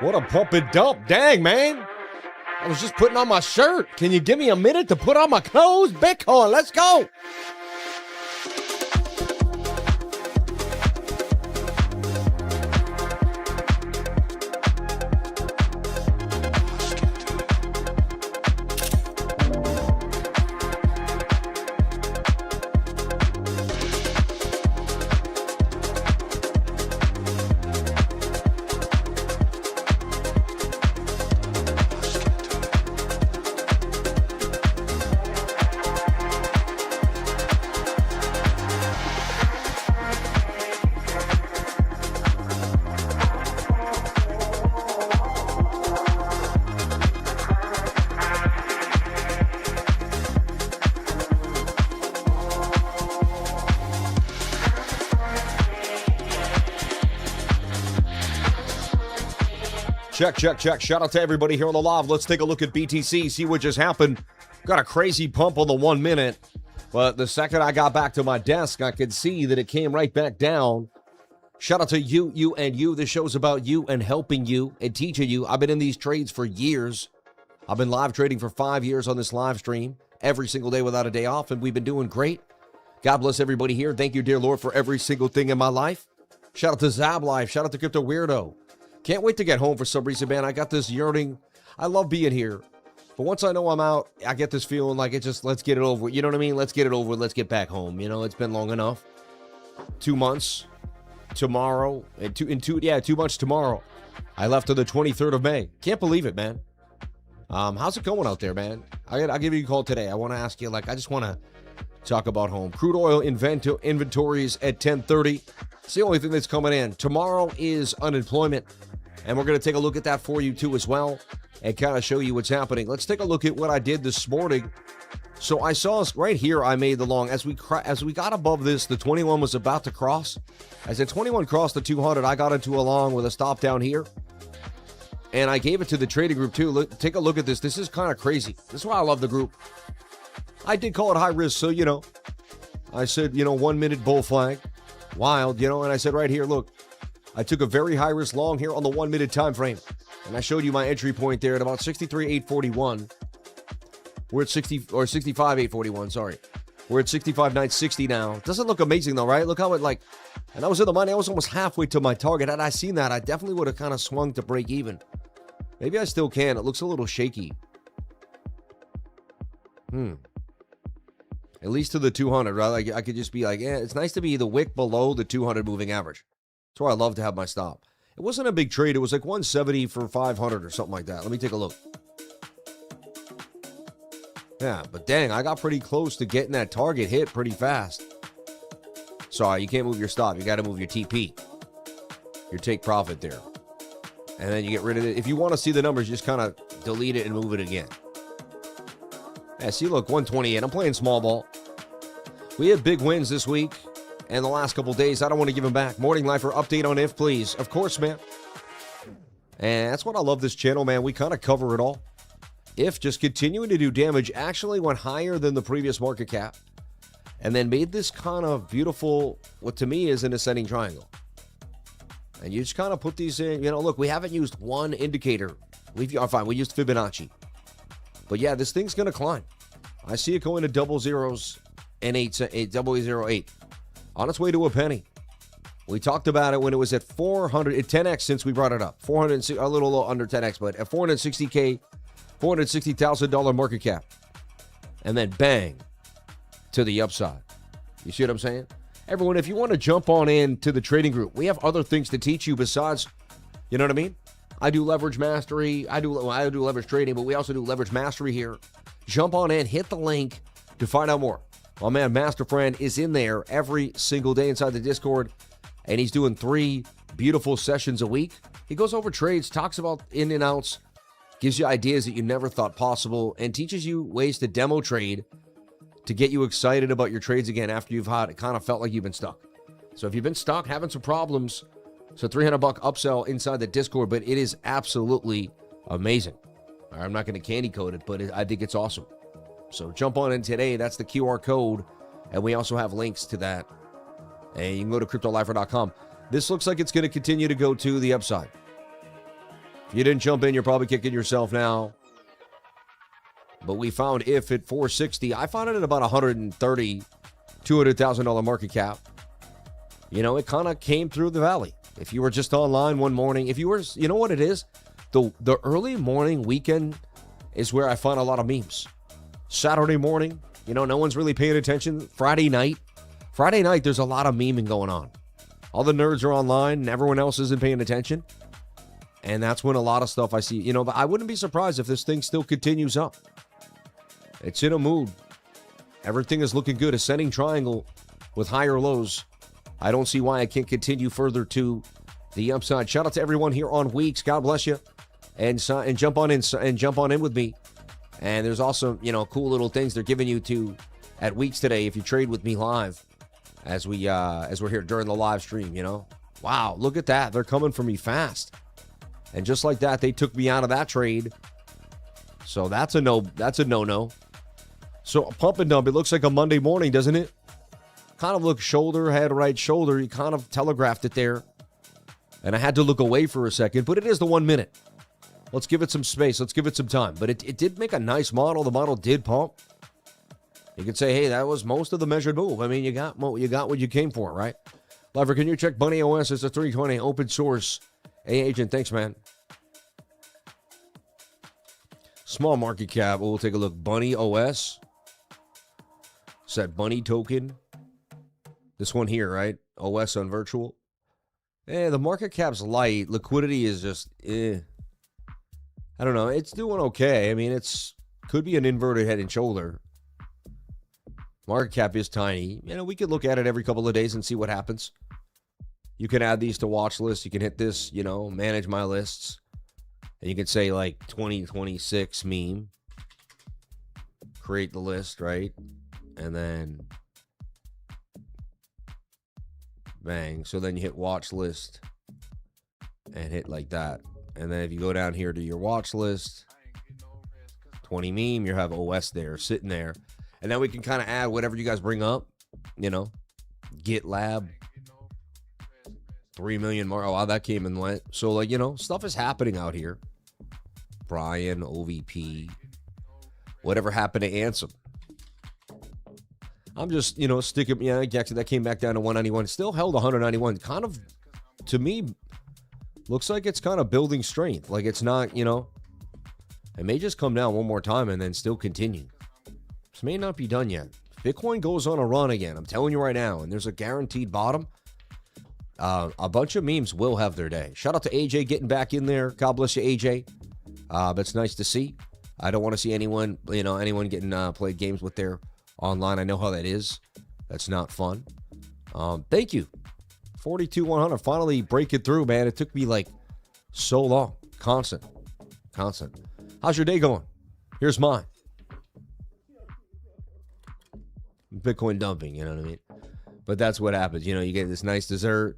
What a pump and dump. Dang, man. I was just putting on my shirt. Can you give me a minute to put on my clothes? Bitcoin, let's go. Check. Shout out to everybody here on the live. Let's take a look at BTC, see what just happened. Got a crazy pump on the 1 minute, but the second I got back to my desk, I could see that it came right back down. Shout out to you, and you. This show's about you and helping you and teaching you. I've been in these trades for years. I've been live trading for 5 years on this live stream, every single day without a day off, and we've been doing great. God bless everybody here. Thank you, dear Lord, for every single thing in my life. Shout out to Zab Life. Shout out to Crypto Weirdo. Can't wait to get home for some reason, man. I got this yearning. I love being here. But once I know I'm out, I get this feeling like it just, let's get it over with. You know what I mean? Let's get it over with. Let's get back home. You know, it's been long enough. 2 months tomorrow. 2 months tomorrow. I left on the 23rd of May. Can't believe it, man. How's it going out there, man? I'll give you a call today. I want to ask you, I just want to talk about home. Crude oil inventories at 10:30. It's the only thing that's coming in. Tomorrow is unemployment. And we're going to take a look at that for you, too, as well, and kind of show you what's happening. Let's take a look at what I did this morning. So I saw right here, I made the long. As we got above this, the 21 was about to cross. As the 21 crossed the 200, I got into a long with a stop down here. And I gave it to the trading group, too. Look, take a look at this. This is kind of crazy. This is why I love the group. I did call it high risk, so, I said, 1 minute bull flag. Wild, and I said right here, look, I took a very high risk long here on the 1 minute time frame, and I showed you my entry point there at about 63,841. We're at 65,841. Sorry, we're at 65,960 now. Doesn't look amazing though, right? Look how it and I was in the money. I was almost halfway to my target. Had I seen that, I definitely would have kind of swung to break even. Maybe I still can. It looks a little shaky. At least to the 200, right? I could just be it's nice to be the wick below the 200 moving average. That's where I love to have my stop. It wasn't a big trade. It was 170 for 500 or something like that. Let me take a look. Yeah, but dang, I got pretty close to getting that target hit pretty fast. Sorry, you can't move your stop. You got to move your TP. Your take profit there. And then you get rid of it. If you want to see the numbers, just kind of delete it and move it again. Yeah, see, look, 128. I'm playing small ball. We had big wins this week and the last couple days. I don't want to give them back. Morning Lifer update on if, please. Of course, man. And that's what I love this channel, man. We kind of cover it all. If just continuing to do damage, actually went higher than the previous market cap and then made this kind of beautiful, what to me is an ascending triangle. And you just kind of put these in, look, we haven't used one indicator. We used Fibonacci. But yeah, this thing's going to climb. I see it going to double zeros and 808 on its way to a penny. We talked about it when it was at 400, at 10x since we brought it up. 400, a little under 10x, but at 460K, $460,000 market cap. And then bang, to the upside. You see what I'm saying? Everyone, if you want to jump on in to the trading group, we have other things to teach you besides, you know what I mean? I do leverage mastery. I do leverage trading, but we also do leverage mastery here. Jump on in, hit the link to find out more. My man, Master Friend, is in there every single day inside the Discord, and he's doing 3 beautiful sessions a week. He goes over trades, talks about in and outs, gives you ideas that you never thought possible, and teaches you ways to demo trade to get you excited about your trades again after you've had it kind of felt like you've been stuck. So if you've been stuck, having some problems, so $300 upsell inside the Discord, but it is absolutely amazing. I'm not going to candy code it, but I think it's awesome. So jump on in today. That's the QR code, and we also have links to that. And you can go to CryptoLifer.com. This looks like it's going to continue to go to the upside. If you didn't jump in, you're probably kicking yourself now. But we found if at 460. I found it at about $130, $200,000 market cap. You know, it kind of came through the valley. If you were just online one morning, if you were, you know what it is? The early morning weekend is where I find a lot of memes. Saturday morning, you know, no one's really paying attention. Friday night, there's a lot of memeing going on. All the nerds are online and everyone else isn't paying attention. And that's when a lot of stuff I see, you know, but I wouldn't be surprised if this thing still continues up. It's in a mood. Everything is looking good. Ascending triangle with higher lows. I don't see why I can't continue further to the upside. Shout out to everyone here on WEEX. God bless you. And jump on in with me. And there's also, you know, cool little things they're giving you to at WEEX today if you trade with me live as we're here during the live stream, you know. Wow, look at that. They're coming for me fast. And just like that, they took me out of that trade. So that's a no-no. So a pump and dump, it looks like a Monday morning, doesn't it? Kind of looks shoulder, head, right shoulder. You kind of telegraphed it there. And I had to look away for a second, but it is the 1 minute. Let's give it some space. Let's give it some time. But it did make a nice model. The model did pump. You could say, hey, that was most of the measured move. I mean, you got what you came for, right? Liver, can you check Bunny OS? It's a 320 open source. Hey, agent, thanks, man. Small market cap. We'll take a look. Bunny OS. Is that Bunny token? This one here, right? OS on virtual. The market cap's light. Liquidity is just, I don't know. It's doing okay. I mean, could be an inverted head and shoulder. Market cap is tiny. You know, we could look at it every couple of days and see what happens. You can add these to watch lists. You can hit this, you know, manage my lists. And you can say like 2026 meme. Create the list, right? And then bang. So then you hit watch list and hit like that. And then if you go down here to your watch list, 20 meme, you have OS there, sitting there. And then we can kind of add whatever you guys bring up, you know, GitLab, 3 million more. Oh, wow, that came and went. So, like, you know, stuff is happening out here. Brian, OVP, whatever happened to Ansem. I'm just, you know, sticking, yeah, Jackson, that came back down to 191. Still held 191. Kind of, to me, looks like it's kind of building strength. Like it's not, you know, it may just come down one more time and then still continue. This may not be done yet. Bitcoin goes on a run again. I'm telling you right now. And there's a guaranteed bottom. A bunch of memes will have their day. Shout out to AJ getting back in there. God bless you, AJ. But it's nice to see. I don't want to see anyone, you know, getting played games with their online. I know how that is. That's not fun. Thank you. 42,100. Finally break it through, man. It took me like so long. Constant. How's your day going? Here's mine. Bitcoin dumping, you know what I mean? But that's what happens. You know, you get this nice dessert.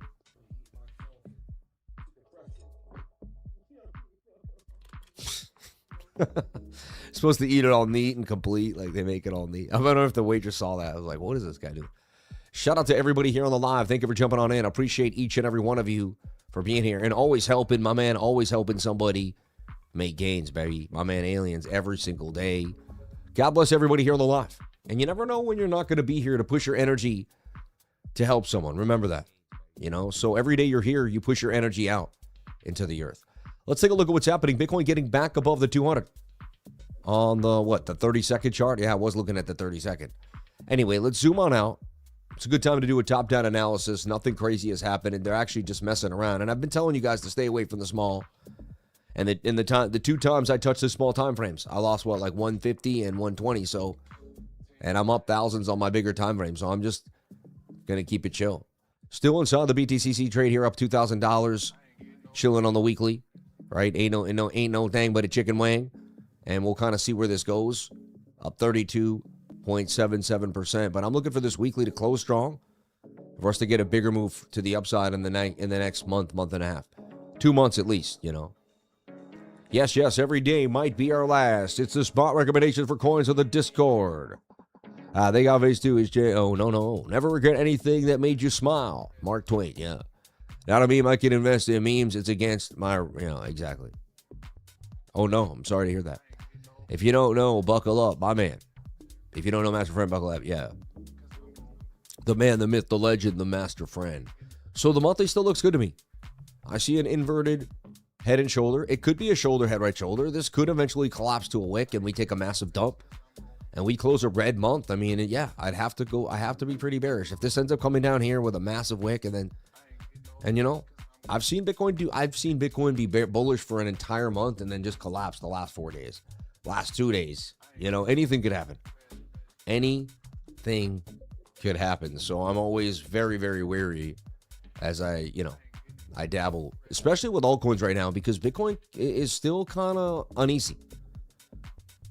Supposed to eat it all neat and complete. Like they make it all neat. I don't know if the waitress saw that. I was like, what is this guy doing? Shout out to everybody here on the live. Thank you for jumping on in. I appreciate each and every one of you for being here and always helping, my man, always helping somebody make gains, baby. My man, Aliens, every single day. God bless everybody here on the live. And you never know when you're not going to be here to push your energy to help someone. Remember that, you know? So every day you're here, you push your energy out into the earth. Let's take a look at what's happening. Bitcoin getting back above the 200 on the, the 30-second chart? Yeah, I was looking at the 30-second. Anyway, let's zoom on out. It's a good time to do a top-down analysis. Nothing crazy has happened, and they're actually just messing around. And I've been telling you guys to stay away from the small. And the two times I touched the small time frames, I lost, like 150 and 120. So, and I'm up thousands on my bigger time frame. So I'm just going to keep it chill. Still inside the BTCC trade here, up $2,000. Chilling on the weekly, right? Ain't no thing but a chicken wing. And we'll kind of see where this goes. Up 32.77%. But I'm looking for this weekly to close strong for us to get a bigger move to the upside in the next month and a half. 2 months at least, you know. Yes, every day might be our last. It's the spot recommendation for coins on the Discord. They got face too is J. Oh, no. Never regret anything that made you smile. Mark Twain, yeah. Not a meme I can invest in memes. It's against my, exactly. Oh, no. I'm sorry to hear that. If you don't know, buckle up, my man. If you don't know Master Friend, buckle up. Yeah. The man, the myth, the legend, the Master Friend. So the monthly still looks good to me. I see an inverted head and shoulder. It could be a shoulder, head, right shoulder. This could eventually collapse to a wick and we take a massive dump and we close a red month. I mean, yeah, I have to be pretty bearish. If this ends up coming down here with a massive wick and you know, I've seen Bitcoin be bullish for an entire month and then just collapse the last 4 days, last 2 days. You know, anything could happen. Anything could happen. So I'm always very, very wary as I dabble, especially with altcoins right now, because Bitcoin is still kind of uneasy.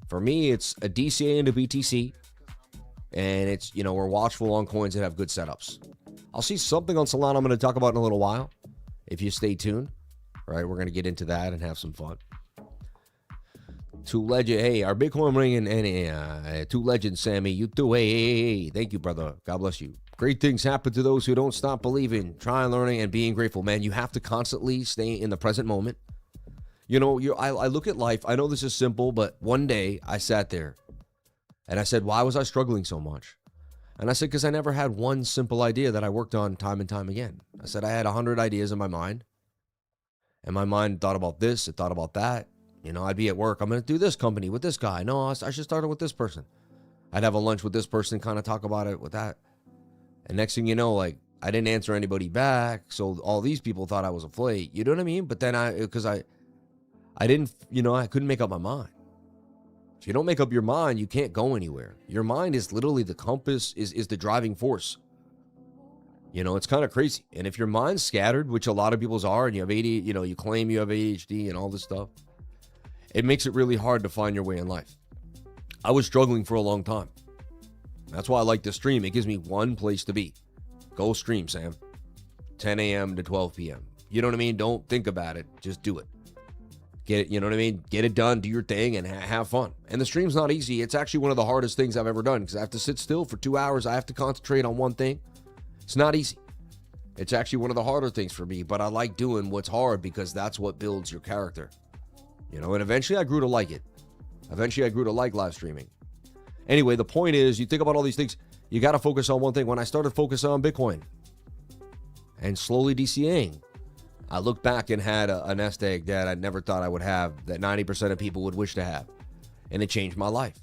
For me, it's a DCA into BTC, and it's, you know, we're watchful on coins that have good setups. I'll see something on Solana I'm going to talk about in a little while. If you stay tuned, right, we're going to get into that and have some fun. Two Legend, hey, our Bitcoin ringing, and Two Legend, Sammy, you too, hey, thank you, brother, God bless you. Great things happen to those who don't stop believing, trying, learning, and being grateful. Man, you have to constantly stay in the present moment. You know, I look at life, I know this is simple, but one day I sat there and I said, why was I struggling so much? And I said, because I never had one simple idea that I worked on time and time again. I said, I had 100 ideas in my mind, and my mind thought about this, it thought about that. You know, I'd be at work, I'm going to do this company with this guy. No, I should start it with this person. I'd have a lunch with this person, kind of talk about it with that. And next thing you know, like, I didn't answer anybody back, so all these people thought I was a flake. You know what I mean? But then because I didn't, you know, I couldn't make up my mind. If you don't make up your mind, you can't go anywhere. Your mind is literally the compass, is the driving force. You know, it's kind of crazy. And if your mind's scattered, which a lot of people's are, and you have ADHD, you know, you claim you have ADHD and all this stuff, it makes it really hard to find your way in life. I was struggling for a long time. That's why I like to stream. It gives me one place to be. Go stream, Sam. 10 a.m. to 12 p.m. You know what I mean? Don't think about it. Just do it. Get it, you know what I mean? Get it done, do your thing, and have fun. And the stream's not easy. It's actually one of the hardest things I've ever done because I have to sit still for 2 hours. I have to concentrate on one thing. It's not easy. It's actually one of the harder things for me, but I like doing what's hard because that's what builds your character. You know, and eventually I grew to like it. Eventually I grew to like live streaming. Anyway, the point is, you think about all these things, you got to focus on one thing. When I started focusing on Bitcoin and slowly DCAing, I looked back and had a nest egg that I never thought I would have, that 90% of people would wish to have. And it changed my life.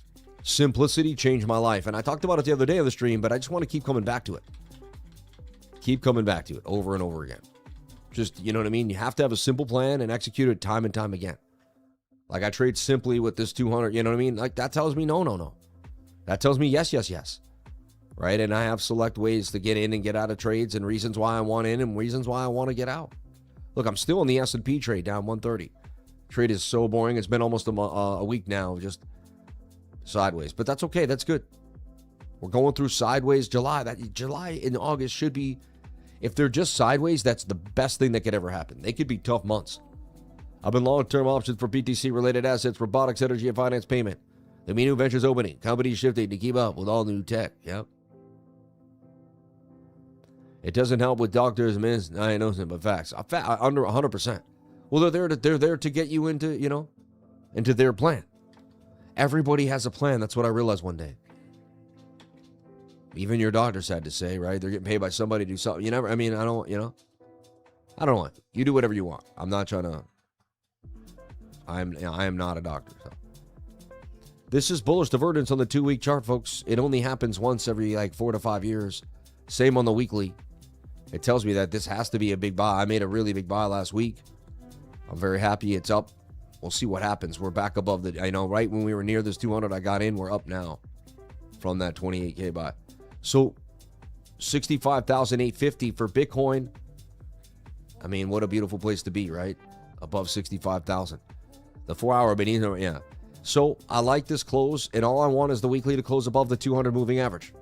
Simplicity changed my life. And I talked about it the other day on the stream, but I just want to keep coming back to it. Keep coming back to it over and over again. Just, you know what I mean? You have to have a simple plan and execute it time and time again. Like I trade simply with this 200, you know what I mean? Like that tells me no. That tells me yes. Right? And I have select ways to get in and get out of trades and reasons why I want in and reasons why I want to get out. Look, I'm still in the S&P trade down 130. Trade is so boring. It's been almost a week now, just sideways. But that's okay. That's good. We're going through sideways July. That July and August should be, if they're just sideways, that's the best thing that could ever happen. They could be tough months. I've been long-term options for BTC-related assets, robotics, energy, and finance payment. The new ventures opening. Companies shifting to keep up with all new tech. Yep. It doesn't help with doctors and men. I ain't nothing but facts. Under 100%. Well, they're there to get you into, you know, into their plan. Everybody has a plan. That's what I realized one day. Even your doctors had to say, right? They're getting paid by somebody to do something. You never, I mean, I don't, you know, I don't know. You do whatever you want. I'm not trying to, I am not a doctor. So. This is bullish divergence on the 2-week chart, folks. It only happens once every like 4 to 5 years. Same on the weekly. It tells me that this has to be a big buy. I made a really big buy last week. I'm very happy it's up. We'll see what happens. We're back above the, I know, right when we were near this 200, I got in. We're up now from that 28K buy. So 65,850 for Bitcoin. I mean, what a beautiful place to be, right? Above 65,000. The 4-hour beneath, yeah. So I like this close, and all I want is the weekly to close above the 200 moving average.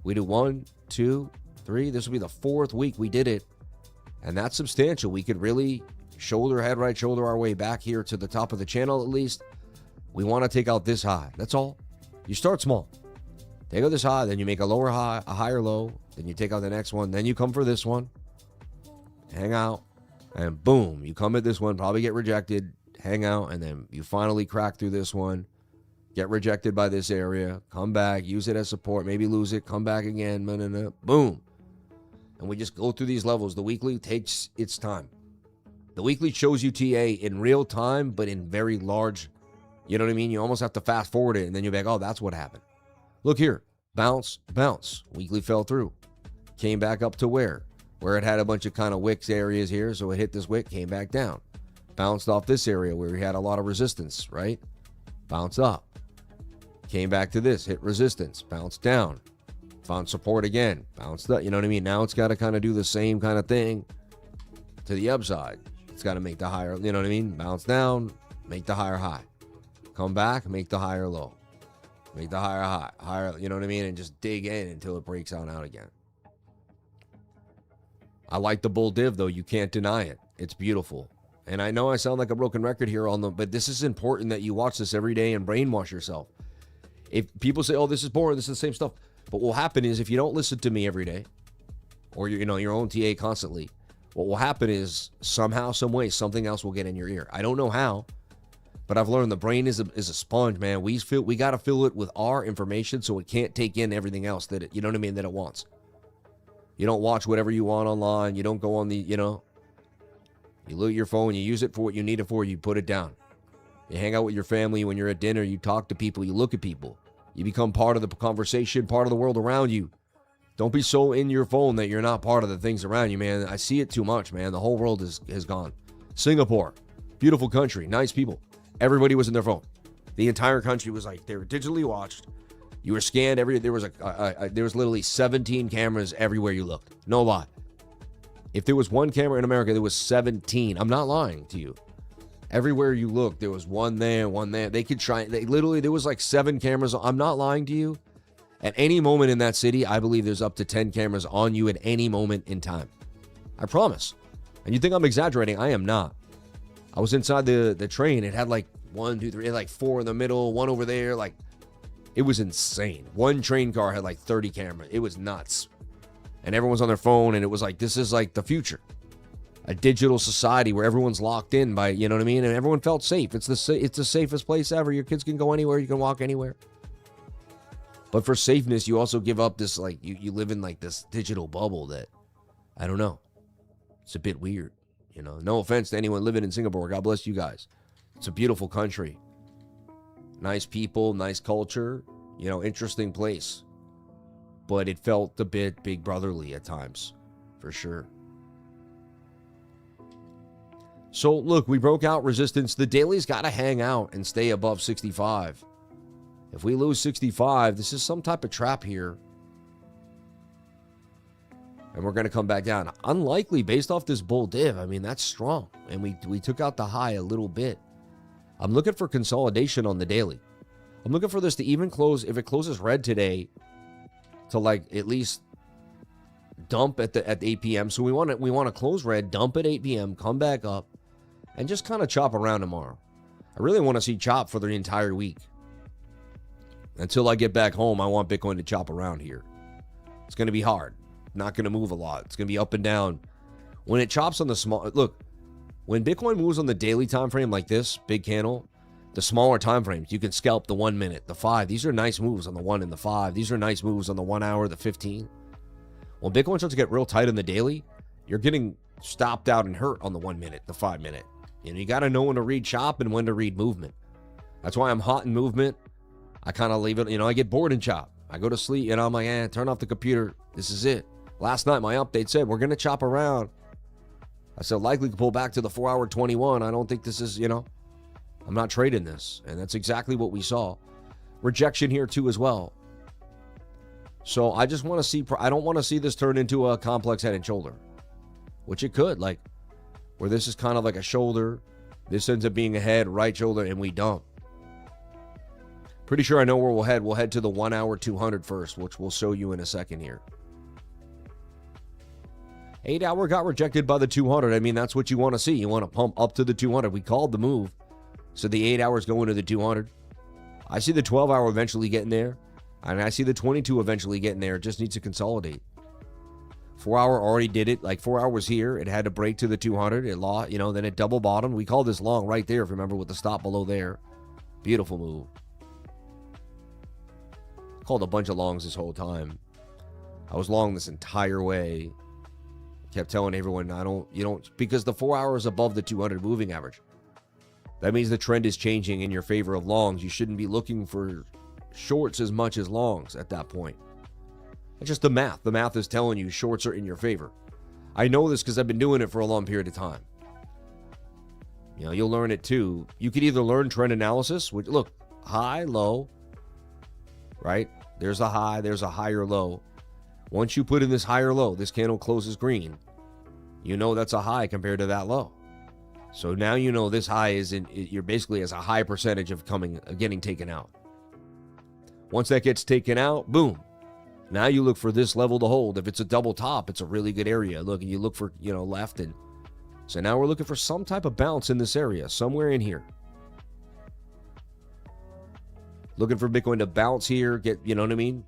We do 1, 2, 3. This will be the 4th week we did it, and that's substantial. We could really shoulder, head, right shoulder our way back here to the top of the channel at least. We want to take out this high. That's all. You start small. Take out this high, then you make a lower high, a higher low, then you take out the next one, then you come for this one, hang out, and boom, you come at this one, probably get rejected, hang out, and then you finally crack through this one, get rejected by this area, come back, use it as support, maybe lose it, come back again, boom. And we just go through these levels. The weekly takes its time. The weekly shows you TA in real time, but in very large, you know what I mean? You almost have to fast forward it, and then you're like, oh, that's what happened. Look here, bounce, bounce. Weekly fell through. Came back up to where it had a bunch of kind of wicks areas here, so it hit this wick, came back down. Bounced off this area where we had a lot of resistance, right? Bounced up. Came back to this, hit resistance, bounced down. Found support again, bounced up, you know what I mean? Now it's got to kind of do the same kind of thing to the upside. It's got to make the higher, you know what I mean? Bounce down, make the higher high. Come back, make the higher low. Make the higher high. Higher, you know what I mean? And just dig in until it breaks out again. I like the bull div, though. You can't deny it. It's beautiful. And I know I sound like a broken record here but this is important that you watch this every day and brainwash yourself. If people say, oh, this is boring, this is the same stuff. But what will happen is if you don't listen to me every day, or your own TA constantly, what will happen is somehow, some way, something else will get in your ear. I don't know how, but I've learned the brain is a sponge, man. We got to fill it with our information so it can't take in everything else that it, you know what I mean, that it wants. You don't watch whatever you want online. You don't go on you look at your phone, you use it for what you need it for, you put it down. You hang out with your family when you're at dinner, you talk to people, you look at people. You become part of the conversation, part of the world around you. Don't be so in your phone that you're not part of the things around you, man. I see it too much, man. The whole world has gone. Singapore, beautiful country, nice people. Everybody was in their phone. The entire country was like, they were digitally watched. You were scanned. There was literally 17 cameras everywhere you looked. No lie. If there was one camera in America, there was 17. I'm not lying to you. Everywhere you looked, there was one there, one there. There was like 7 cameras. I'm not lying to you. At any moment in that city, I believe there's up to 10 cameras on you at any moment in time. I promise. And you think I'm exaggerating? I am not. I was inside the train. It had like 1, 2, 3, like 4 in the middle, 1 over there. Like, it was insane. One train car had like 30 cameras. It was nuts. And everyone's on their phone, and it was like, this is like the future. A digital society where everyone's locked in by, you know what I mean? And everyone felt safe. It's the safest place ever. Your kids can go anywhere. You can walk anywhere. But for safeness, you also give up this, like, you live in like this digital bubble that, I don't know. It's a bit weird, you know. No offense to anyone living in Singapore. God bless you guys. It's a beautiful country. Nice people, nice culture, interesting place. But it felt a bit big brotherly at times, for sure. So, look, we broke out resistance. The daily's got to hang out and stay above 65. If we lose 65, this is some type of trap here. And we're going to come back down. Unlikely based off this bull div. I mean, that's strong. And we took out the high a little bit. I'm looking for consolidation on the daily. I'm looking for this to even close. If it closes red today, to like at least dump at 8 p.m. So we want to close red, dump at 8 p.m., come back up, and just kind of chop around tomorrow. I really want to see chop for the entire week. Until I get back home, I want Bitcoin to chop around here. It's going to be hard. Not going to move a lot. It's going to be up and down. When it chops on the small... Look, when Bitcoin moves on the daily time frame like this, big candle, the smaller time frames, you can scalp the 1 minute, the 5. These are nice moves on the 1 and the 5. These are nice moves on the 1 hour, the 15. When Bitcoin starts to get real tight on the daily, you're getting stopped out and hurt on the 1 minute, the 5 minute. You got to know when to read chop and when to read movement. That's why I'm hot in movement. I kind of leave it, I get bored in chop. I go to sleep, I'm like, turn off the computer. This is it. Last night, my update said, we're going to chop around. I said, likely to pull back to the 4 hour 21. I don't think this is, I'm not trading this. And that's exactly what we saw. Rejection here too as well. So I just want to see, I don't want to see this turn into a complex head and shoulder, which it could, like where this is kind of like a shoulder. This ends up being a head, right shoulder, and we dump. Pretty sure I know where we'll head. We'll head to the 1 hour 200 first, which we'll show you in a second here. 8 hour got rejected by the 200. I mean, that's what you want to see. You want to pump up to the 200. We called the move. So the 8 hours go into the 200. I see the 12 hour eventually getting there. And I see the 22 eventually getting there. It just needs to consolidate. 4 hour already did it. Like 4 hours here. It had to break to the 200. It lost, you know, then it double bottomed. We called this long right there, if you remember, with the stop below there. Beautiful move. Called a bunch of longs this whole time. I was long this entire way. Kept telling everyone, because the 4 hour is above the 200 moving average. That means the trend is changing in your favor of longs. You shouldn't be looking for shorts as much as longs at that point. It's just the math. The math is telling you shorts are in your favor. I know this because I've been doing it for a long period of time. You know, you'll learn it too. You could either learn trend analysis, which, look, high, low, right? There's a high, there's a higher low. Once you put in this higher low, this candle closes green, you know that's a high compared to that low. So now you know this high is you're basically as a high percentage of getting taken out. Once that gets taken out, boom. Now you look for this level to hold. If it's a double top, it's a really good area. Look, and you look for, you know, left. And so now we're looking for some type of bounce in this area, somewhere in here. Looking for Bitcoin to bounce here, you know what I mean?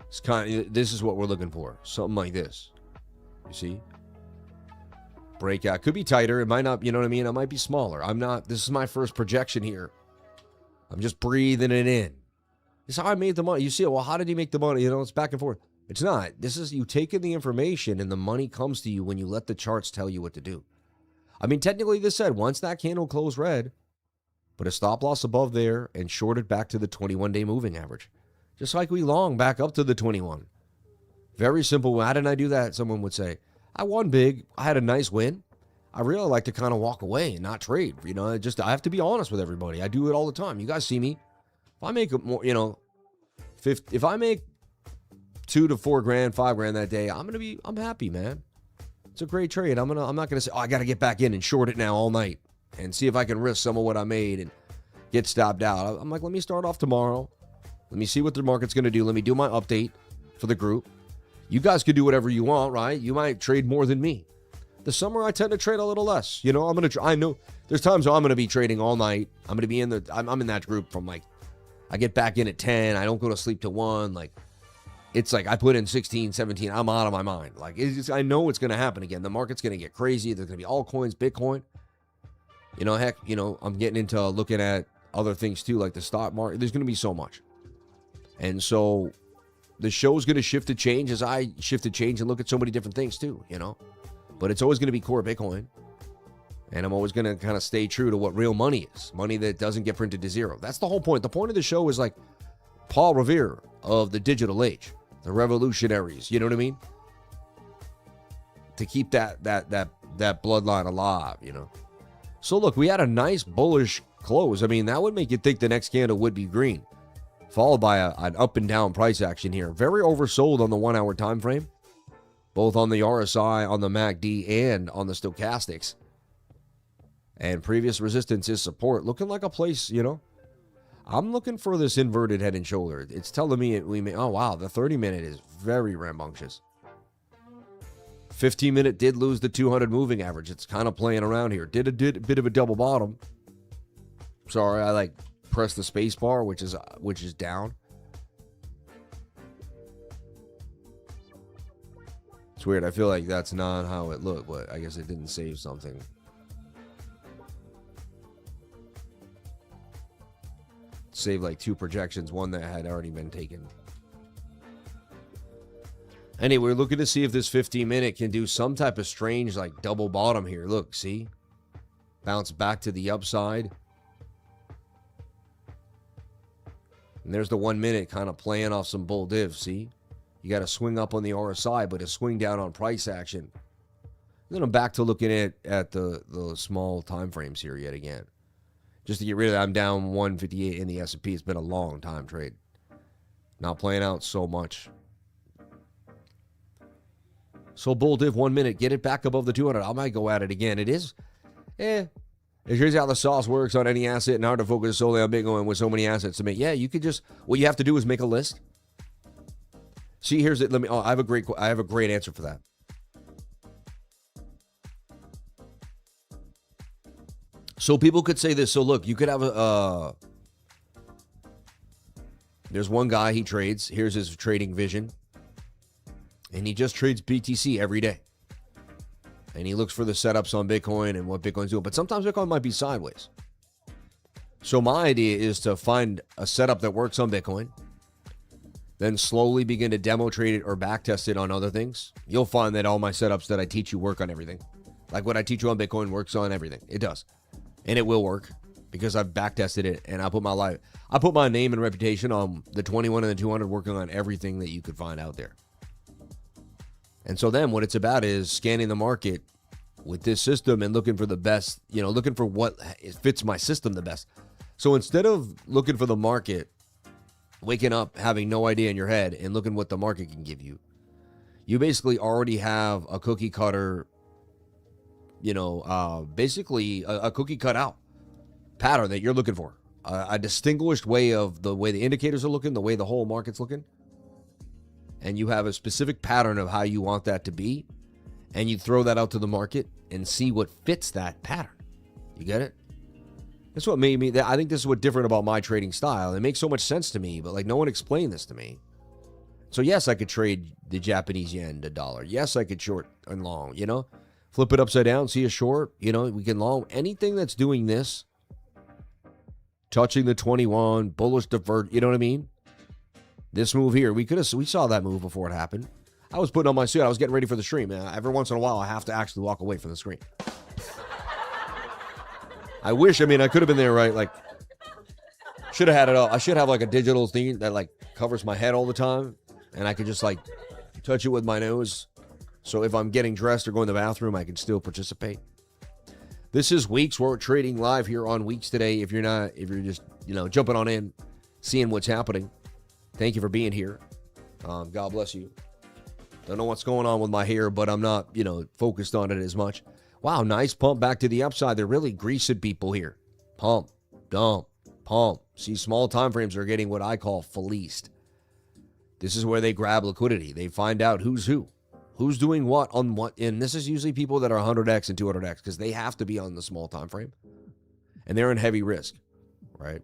It's this is what we're looking for. Something like this. You see? Breakout. Could be tighter. It might not, you know what I mean? It might be smaller. This is my first projection here. I'm just breathing it in. This is how I made the money. You see, well, how did he make the money? You know, it's back and forth. It's not. This is you taking the information and the money comes to you when you let the charts tell you what to do. I mean, technically this said, once that candle closed red, put a stop loss above there and short it back to the 21-day moving average. Just like we long back up to the 21. Very simple. How didn't I do that? Someone would say, I won big. I had a nice win. I really like to kind of walk away and not trade. You know, I have to be honest with everybody. I do it all the time. You guys see me. If I make more, you know, if I make $2 to $4 grand, $5 grand that day, I'm happy, man. It's a great trade. I'm not gonna say, oh, I got to get back in and short it now all night and see if I can risk some of what I made and get stopped out. I'm like, let me start off tomorrow. Let me see what the market's going to do. Let me do my update for the group. You guys can do whatever you want, right? You might trade more than me. The summer, I tend to trade a little less. You know, I know there's times where I'm going to be trading all night. I'm going to be I'm in that group from like, I get back in at 10. I don't go to sleep till 1. Like, it's like I put in 16, 17. I'm out of my mind. Like, I know it's going to happen again. The market's going to get crazy. There's going to be altcoins, Bitcoin. You know, heck, you know, I'm getting into looking at other things too, like the stock market. There's going to be so much. And so the show's going to shift to change as I shift to change and look at so many different things too, you know. But it's always going to be core Bitcoin. And I'm always going to kind of stay true to what real money is. Money that doesn't get printed to zero. That's the whole point. The point of the show is like Paul Revere of the digital age. The revolutionaries. You know what I mean? To keep that bloodline alive, you know. So look, we had a nice bullish close. I mean, that would make you think the next candle would be green. Followed by an up and down price action here. Very oversold on the 1 hour time frame. Both on the RSI, on the MACD, and on the stochastics. And previous resistance is support. Looking like a place, you know. I'm looking for this inverted head and shoulder. It's telling me oh wow, the 30-minute is very rambunctious. 15-minute did lose the 200 moving average. It's kind of playing around here. Did a bit of a double bottom. Sorry, I press the space bar, which is down. It's weird. I feel like that's not how it looked, but I guess it didn't save something. Saved like 2 projections, one that had already been taken. Anyway, we're looking to see if this 15-minute can do some type of strange like double bottom here. Look, see? Bounce back to the upside. And there's the 1 minute kind of playing off some bull div, see? You got to swing up on the RSI, but a swing down on price action. Then I'm back to looking at the small time frames here yet again. Just to get rid of that, I'm down 158 in the S&P. It's been a long time trade. Not playing out so much. So bull div 1 minute, get it back above the 200. I might go at it again. It is, it's here's how the sauce works on any asset and hard to focus solely on Bitcoin with so many assets to make. Yeah, you could just, what you have to do is make a list. See, here's it. I have a great answer for that. So people could say this. So look, you could have there's one guy, he trades. Here's his trading vision. And he just trades BTC every day. And he looks for the setups on Bitcoin and what Bitcoin's doing. But sometimes Bitcoin might be sideways. So my idea is to find a setup that works on Bitcoin, then slowly begin to demo trade it or backtest it on other things. You'll find that all my setups that I teach you work on everything. Like what I teach you on Bitcoin works on everything. It does. And it will work because I've backtested it and I put my name and reputation on the 21 and the 200 working on everything that you could find out there. And so then what it's about is scanning the market with this system and looking for the best, looking for what fits my system the best. So instead of looking for the market, waking up having no idea in your head and looking what the market can give you, you basically already have a cookie cutter, basically a cookie cut out pattern that you're looking for. A distinguished way of the way the indicators are looking, the way the whole market's looking. And you have a specific pattern of how you want that to be. And you throw that out to the market and see what fits that pattern. You get it? That's what made me, I think this is what's different about my trading style. It makes so much sense to me, but like no one explained this to me. So yes, I could trade the Japanese yen to dollar. Yes, I could short and long, flip it upside down, see a short, we can long anything that's doing this, touching the 21, bullish divert, you know what I mean? This move here, we saw that move before it happened. I was putting on my suit. I was getting ready for the stream. Every once in a while, I have to actually walk away from the screen. I wish, I could have been there, right? Like, should have had it all. I should have like a digital thing that like covers my head all the time. And I could just like touch it with my nose. So if I'm getting dressed or going to the bathroom, I can still participate. This is WEEX. We're trading live here on WEEX today. If you're just, jumping on in, seeing what's happening. Thank you for being here. God bless you. Don't know what's going on with my hair, but I'm not, focused on it as much. Wow, nice pump back to the upside. They're really greasing people here. Pump, dump, pump. See, small time frames are getting what I call fleeced. This is where they grab liquidity. They find out who's doing what on what. And this is usually people that are 100x and 200x because they have to be on the small time frame. And they're in heavy risk, right?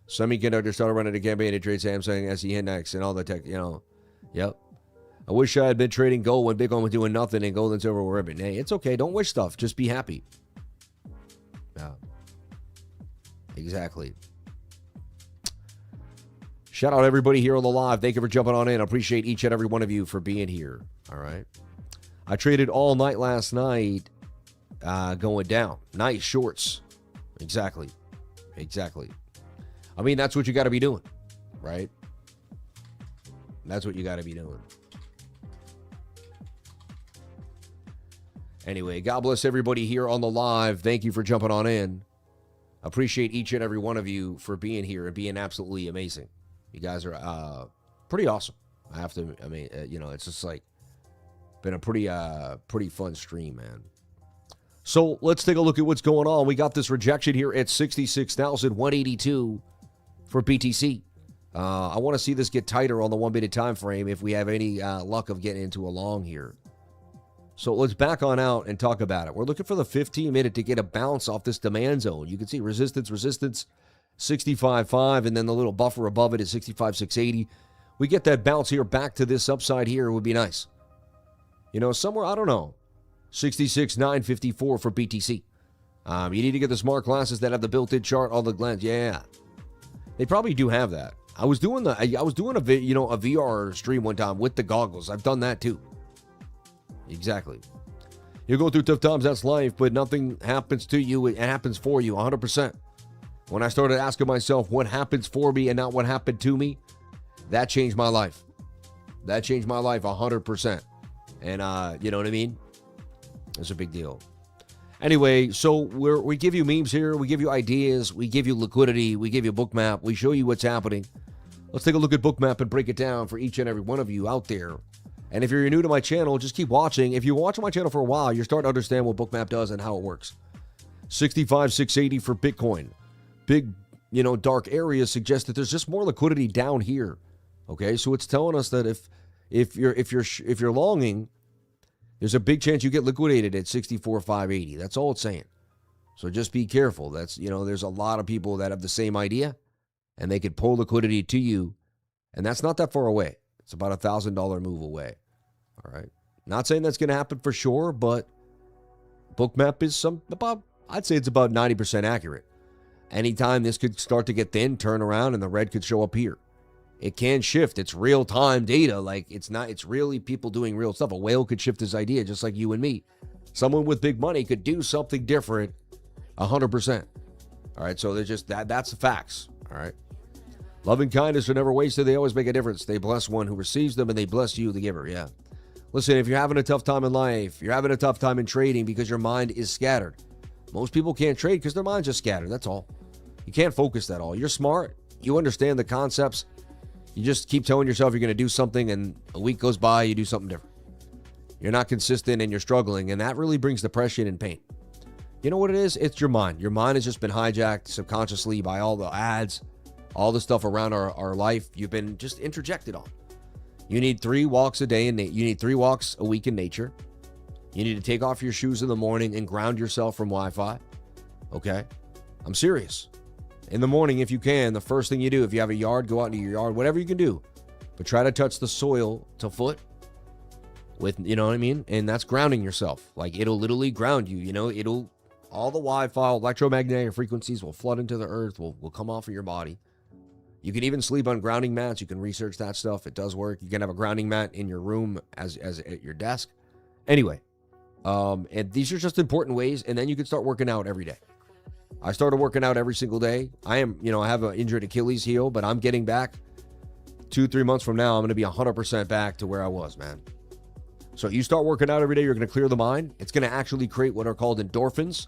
Semiconductor started running a campaign to trade Samsung, SE Index, and all the tech, Yep. I wish I had been trading gold when Bitcoin was doing nothing and gold and silver were ripping. Hey, it's okay. Don't wish stuff. Just be happy. Yeah. Exactly. Shout out everybody here on the live. Thank you for jumping on in. I appreciate each and every one of you for being here. All right. I traded all night last night going down. Nice shorts. Exactly. That's what you got to be doing, right? That's what you got to be doing. Anyway, God bless everybody here on the live. Thank you for jumping on in. Appreciate each and every one of you for being here and being absolutely amazing. You guys are pretty awesome. I have to, it's just like been a pretty fun stream, man. So let's take a look at what's going on. We got this rejection here at 66,182 for BTC. I want to see this get tighter on the 1 minute time frame if we have any luck of getting into a long here. So let's back on out and talk about it. We're looking for the 15 minute to get a bounce off this demand zone. You can see resistance, 65.5, and then the little buffer above it is 65.680. We get that bounce here back to this upside here would be nice. Somewhere, I don't know, 66.954 for BTC. You need to get the smart glasses that have the built-in chart on the lens. Yeah, they probably do have that. I was doing a VR stream one time with the goggles. I've done that too. Exactly. You go through tough times, that's life, but nothing happens to you, it happens for you 100%. When I started asking myself what happens for me and not what happened to me, that changed my life. That changed my life 100%. And you know what I mean? It's a big deal. Anyway, so we give you memes here, we give you ideas, we give you liquidity, we give you BOOKMAP, we show you what's happening. Let's take a look at BOOKMAP and break it down for each and every one of you out there. And if you're new to my channel, just keep watching. If you're watching my channel for a while, you're starting to understand what BOOKMAP does and how it works. 65,680 for Bitcoin. Big, dark areas suggest that there's just more liquidity down here. Okay, so it's telling us that if you're longing, there's a big chance you get liquidated at 64,580. That's all it's saying. So just be careful. That's, there's a lot of people that have the same idea, and they could pull liquidity to you, and that's not that far away. It's about $1,000 move away. All right. Not saying that's going to happen for sure, but BOOKMAP is I'd say it's about 90% accurate. Anytime this could start to get thin, turn around, and the red could show up here. It can shift. It's real-time data. Like, it's really people doing real stuff. A whale could shift his idea just like you and me. Someone with big money could do something different 100%. All right, so there's just that's the facts. All right. Love and kindness are never wasted. They always make a difference. They bless one who receives them, and they bless you, the giver. Yeah. Listen, if you're having a tough time in life, you're having a tough time in trading because your mind is scattered. Most people can't trade because their mind's just scattered. That's all. You can't focus that all. You're smart. You understand the concepts. You just keep telling yourself you're going to do something, and a week goes by, you do something different. You're not consistent, and you're struggling, and that really brings depression and pain. You know what it is? It's your mind. Your mind has just been hijacked subconsciously by all the ads, all the stuff around our life. You've been just interjected on. You need 3 walks a day, and you need 3 walks a week in nature. You need to take off your shoes in the morning and ground yourself from Wi-Fi. Okay? I'm serious. In the morning, if you can, the first thing you do, if you have a yard, go out into your yard, whatever you can do. But try to touch the soil to foot with, you know what I mean? And that's grounding yourself. Like, it'll literally ground you, all the Wi-Fi, electromagnetic frequencies will flood into the earth, will come off of your body. You can even sleep on grounding mats. You can research that stuff. It does work. You can have a grounding mat in your room as at your desk. Anyway, and these are just important ways, and then you can start working out every day. I started working out every single day. I have an injured Achilles heel, but I'm getting back. 2-3 months from now, I'm going to be 100% back to where I was, man. So you start working out every day, you're going to clear the mind. It's going to actually create what are called endorphins.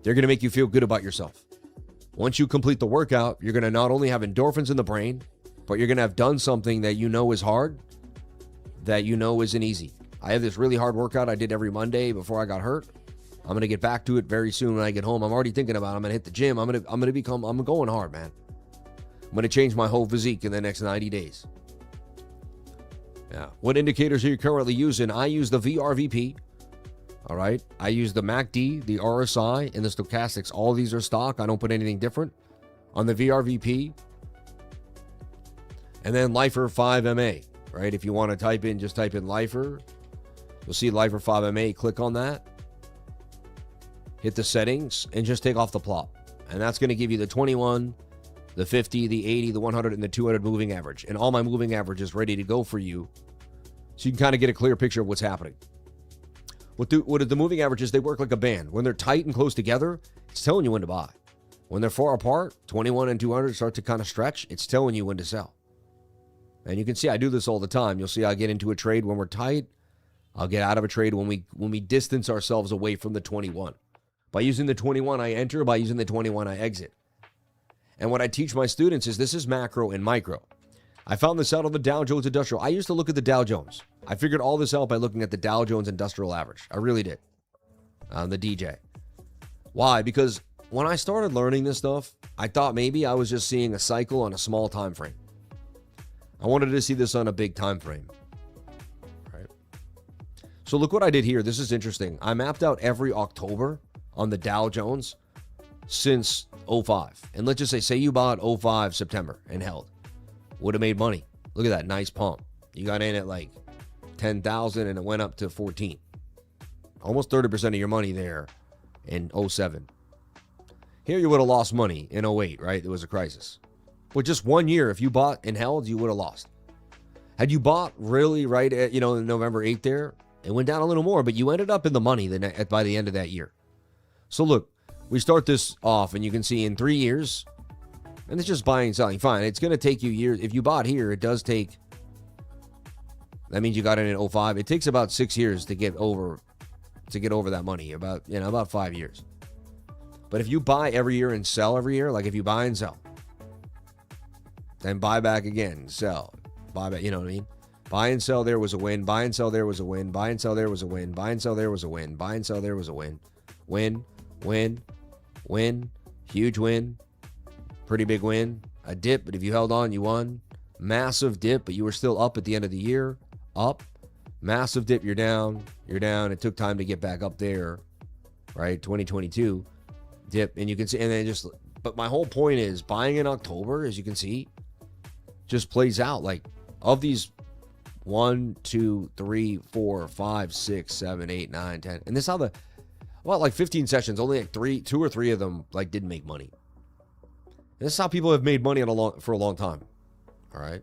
They're going to make you feel good about yourself. Once you complete the workout, you're going to not only have endorphins in the brain, but you're going to have done something that you know is hard, that you know isn't easy. I have this really hard workout I did every Monday before I got hurt. I'm going to get back to it very soon when I get home. I'm already thinking about it. I'm going to hit the gym. I'm going hard, man. I'm going to change my whole physique in the next 90 days. Yeah. What indicators are you currently using? I use the VRVP. All right. I use the MACD, the RSI, and the stochastics. All these are stock. I don't put anything different on the VRVP. And then Lifer 5MA, right? If you want to just type in Lifer. You'll see Lifer 5MA. Click on that. Hit the settings and just take off the plot. And that's going to give you the 21, the 50, the 80, the 100, and the 200 moving average. And all my moving average is ready to go for you. So you can kind of get a clear picture of what's happening. What the moving averages, they work like a band. When they're tight and close together, it's telling you when to buy. When they're far apart, 21 and 200 start to kind of stretch, it's telling you when to sell. And you can see I do this all the time. You'll see I get into a trade when we're tight. I'll get out of a trade when we distance ourselves away from the 21. By using the 21, I enter. By using the 21, I exit. And what I teach my students is this is macro and micro. I found this out on the Dow Jones Industrial. I used to look at the Dow Jones. I figured all this out by looking at the Dow Jones Industrial Average. I really did. On the DJ. Why? Because when I started learning this stuff, I thought maybe I was just seeing a cycle on a small time frame. I wanted to see this on a big time frame. Right? So look what I did here. This is interesting. I mapped out every October on the Dow Jones since 05. And let's just say you bought 05 September and held. Would have made money. Look at that nice pump. You got in at like 10,000 and it went up to 14. Almost 30% of your money there in 07. Here you would have lost money in 08, right? There was a crisis. With just 1 year, if you bought and held, you would have lost. Had you bought really right at, November 8th there, it went down a little more, but you ended up in the money by the end of that year. So look, we start this off and you can see in 3 years, and it's just buying and selling. Fine, it's going to take you years. If you bought here, it does take, that means you got in at 05. It takes about 6 years to get over that money, about 5 years. But if you buy every year and sell every year, like if you buy and sell, then buy back again, sell, buy back, you know what I mean? Buy and sell there was a win, buy and sell there was a win, buy and sell there was a win, buy and sell there was a win, buy and sell there was a win. Win, win, win, huge win, pretty big win, a dip, but if you held on, you won. Massive dip, but you were still up at the end of the year. Up, Massive dip, you're down. It took time to get back up there, right? 2022 dip, and you can see, and then just, but my whole point is buying in October, as you can see, just plays out. Like, of these 1, 2, 3, 4, 5, 6, 7, 8, 9, 10, and this is how like 15 sessions, only like 2 or 3 of them like didn't make money. And this is how people have made money for a long time. All right.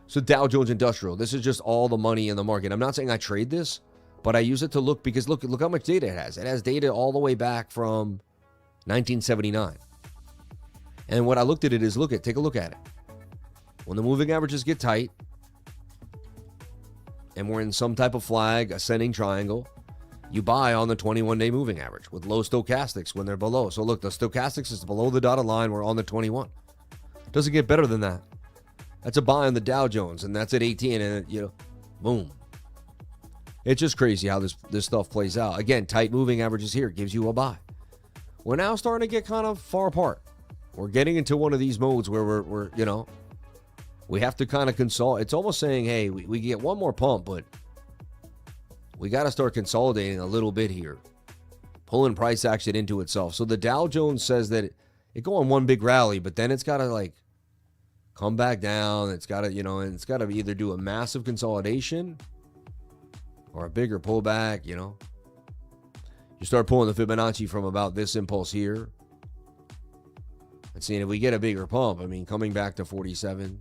So Dow Jones Industrial, this is just all the money in the market. I'm not saying I trade this, but I use it to look, because look how much data it has. It has data all the way back from 1979. And what I looked at it is, take a look at it. When the moving averages get tight, and we're in some type of flag, ascending triangle, you buy on the 21-day moving average with low stochastics when they're below. So look, the stochastics is below the dotted line. We're on the 21. Doesn't get better than that. That's a buy on the Dow Jones, and that's at 18, and boom. It's just crazy how this stuff plays out. Again, tight moving averages here gives you a buy. We're now starting to get kind of far apart. We're getting into one of these modes where we're we have to kind of consult. It's almost saying, hey, we get one more pump, but we got to start consolidating a little bit here, pulling price action into itself. So the Dow Jones says that it go on one big rally, but then it's got to come back down. It's got to, and it's got to either do a massive consolidation or a bigger pullback, You start pulling the Fibonacci from about this impulse here and seeing if we get a bigger pump. I mean, coming back to 47.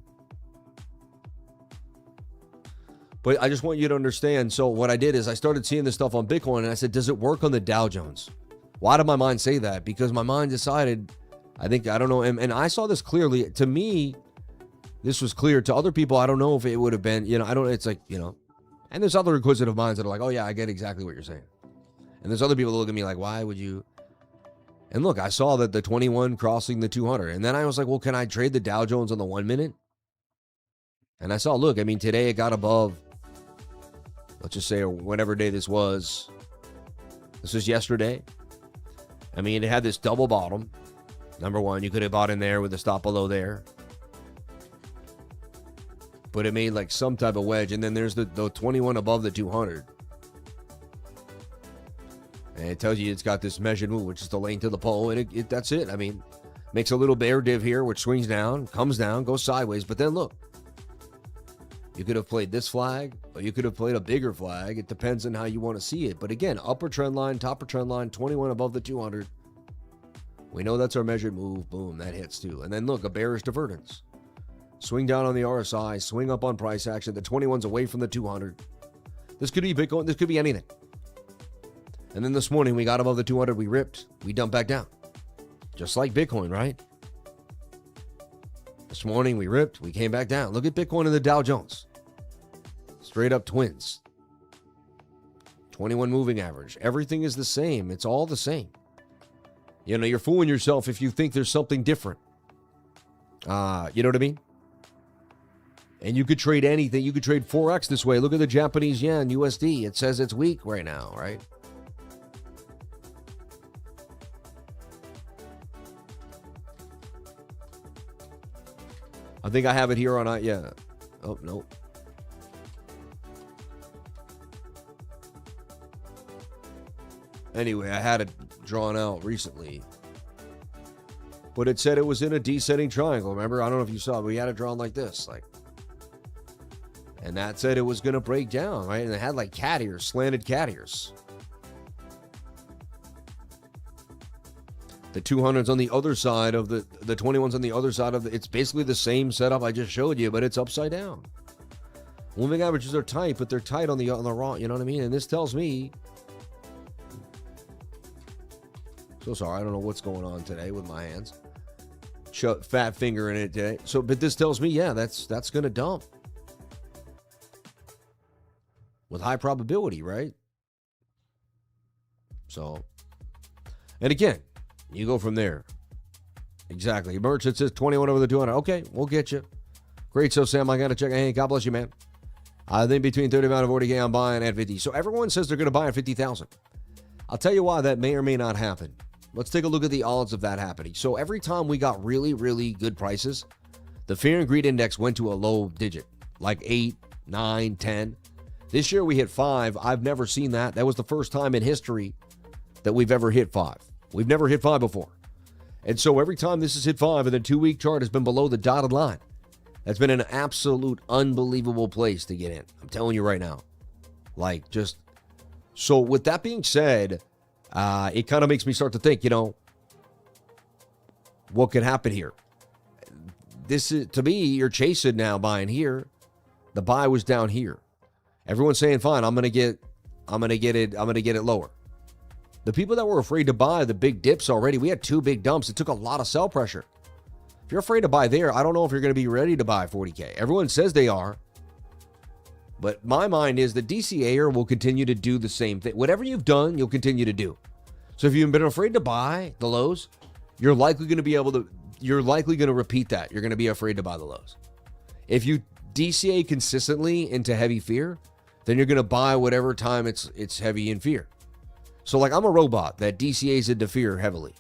But I just want you to understand. So what I did is I started seeing this stuff on Bitcoin, and I said, does it work on the Dow Jones? Why did my mind say that? Because my mind decided, I don't know. And I saw this clearly. To me, this was clear. To other people, I don't know if it would have been, it's like, and there's other inquisitive minds that are like, oh yeah, I get exactly what you're saying. And there's other people that look at me like, why would you? And look, I saw that the 21 crossing the 200. And then I was like, well, can I trade the Dow Jones on the 1 minute? And I saw, look, I mean, today it got above, let's just say whatever day this was. This was yesterday. I mean, it had this double bottom. Number one, you could have bought in there with a stop below there. But it made like some type of wedge. And then there's the 21 above the 200. And it tells you it's got this measured move, which is the length of the pole. And that's it. I mean, makes a little bear div here, which swings down, comes down, goes sideways. But then look, you could have played this flag, or you could have played a bigger flag. It depends on how you want to see it. But again, upper trend line, topper trend line, 21 above the 200. We know that's our measured move. Boom, that hits too. And then look, a bearish divergence. Swing down on the RSI, swing up on price action. The 21's away from the 200. This could be Bitcoin. This could be anything. And then this morning, we got above the 200. We ripped. We dumped back down. Just like Bitcoin, right? This morning, we ripped. We came back down. Look at Bitcoin and the Dow Jones. Straight up twins. 21 moving average. Everything is the same. It's all the same. You're fooling yourself if you think there's something different. You know what I mean? And you could trade anything. You could trade Forex this way. Look at the Japanese yen, USD. It says it's weak right now, right? I think I have it here on, yeah. Oh, no. Anyway, I had it drawn out recently. But it said it was in a descending triangle. Remember? I don't know if you saw it. We had it drawn like this. And that said it was going to break down, right? And it had like cat ears, slanted cat ears. The 200's on the other side of the 21's on the other side of it's basically the same setup I just showed you, but it's upside down. Moving averages are tight, but they're tight on the wrong, you know what I mean? And this tells me, so sorry, I don't know what's going on today with my hands. Fat finger in it today. So, but this tells me, yeah, that's going to dump. With high probability, right? So, and again, you go from there. Exactly. Merchant says 21 over the 200. Okay, we'll get you. Great. So, Sam, I got to check. Hey, God bless you, man. I think between 35 and 40K, I'm buying at 50. So, everyone says they're going to buy at 50,000. I'll tell you why that may or may not happen. Let's take a look at the odds of that happening. So, every time we got really, really good prices, the fear and greed index went to a low digit, like 8, 9, 10. This year we hit 5. I've never seen that. That was the first time in history that we've ever hit 5. We've never hit 5 before. And so every time this has hit 5 and the 2-week chart has been below the dotted line, that's been an absolute unbelievable place to get in. I'm telling you right now. Like, just, so with that being said, it kind of makes me start to think, what could happen here? This is, to me, you're chasing now buying here. The buy was down here. Everyone's saying, fine, I'm gonna get it lower. The people that were afraid to buy the big dips already, we had 2 big dumps. It took a lot of sell pressure. If you're afraid to buy there, I don't know if you're going to be ready to buy 40K. Everyone says they are. But my mind is the DCAer will continue to do the same thing. Whatever you've done, you'll continue to do. So if you've been afraid to buy the lows, you're likely going to repeat that. You're going to be afraid to buy the lows. If you DCA consistently into heavy fear, then you're going to buy whatever time it's heavy in fear. So like I'm a robot that DCAs into fear heavily.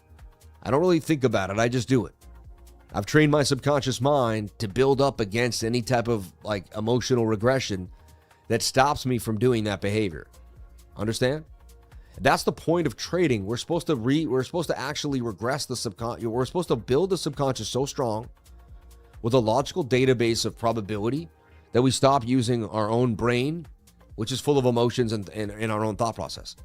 I don't really think about it. I just do it. I've trained my subconscious mind to build up against any type of like emotional regression that stops me from doing that behavior. Understand? That's the point of trading. We're supposed to actually regress the subconscious. We're supposed to build the subconscious so strong with a logical database of probability that we stop using our own brain, which is full of emotions and our own thought process.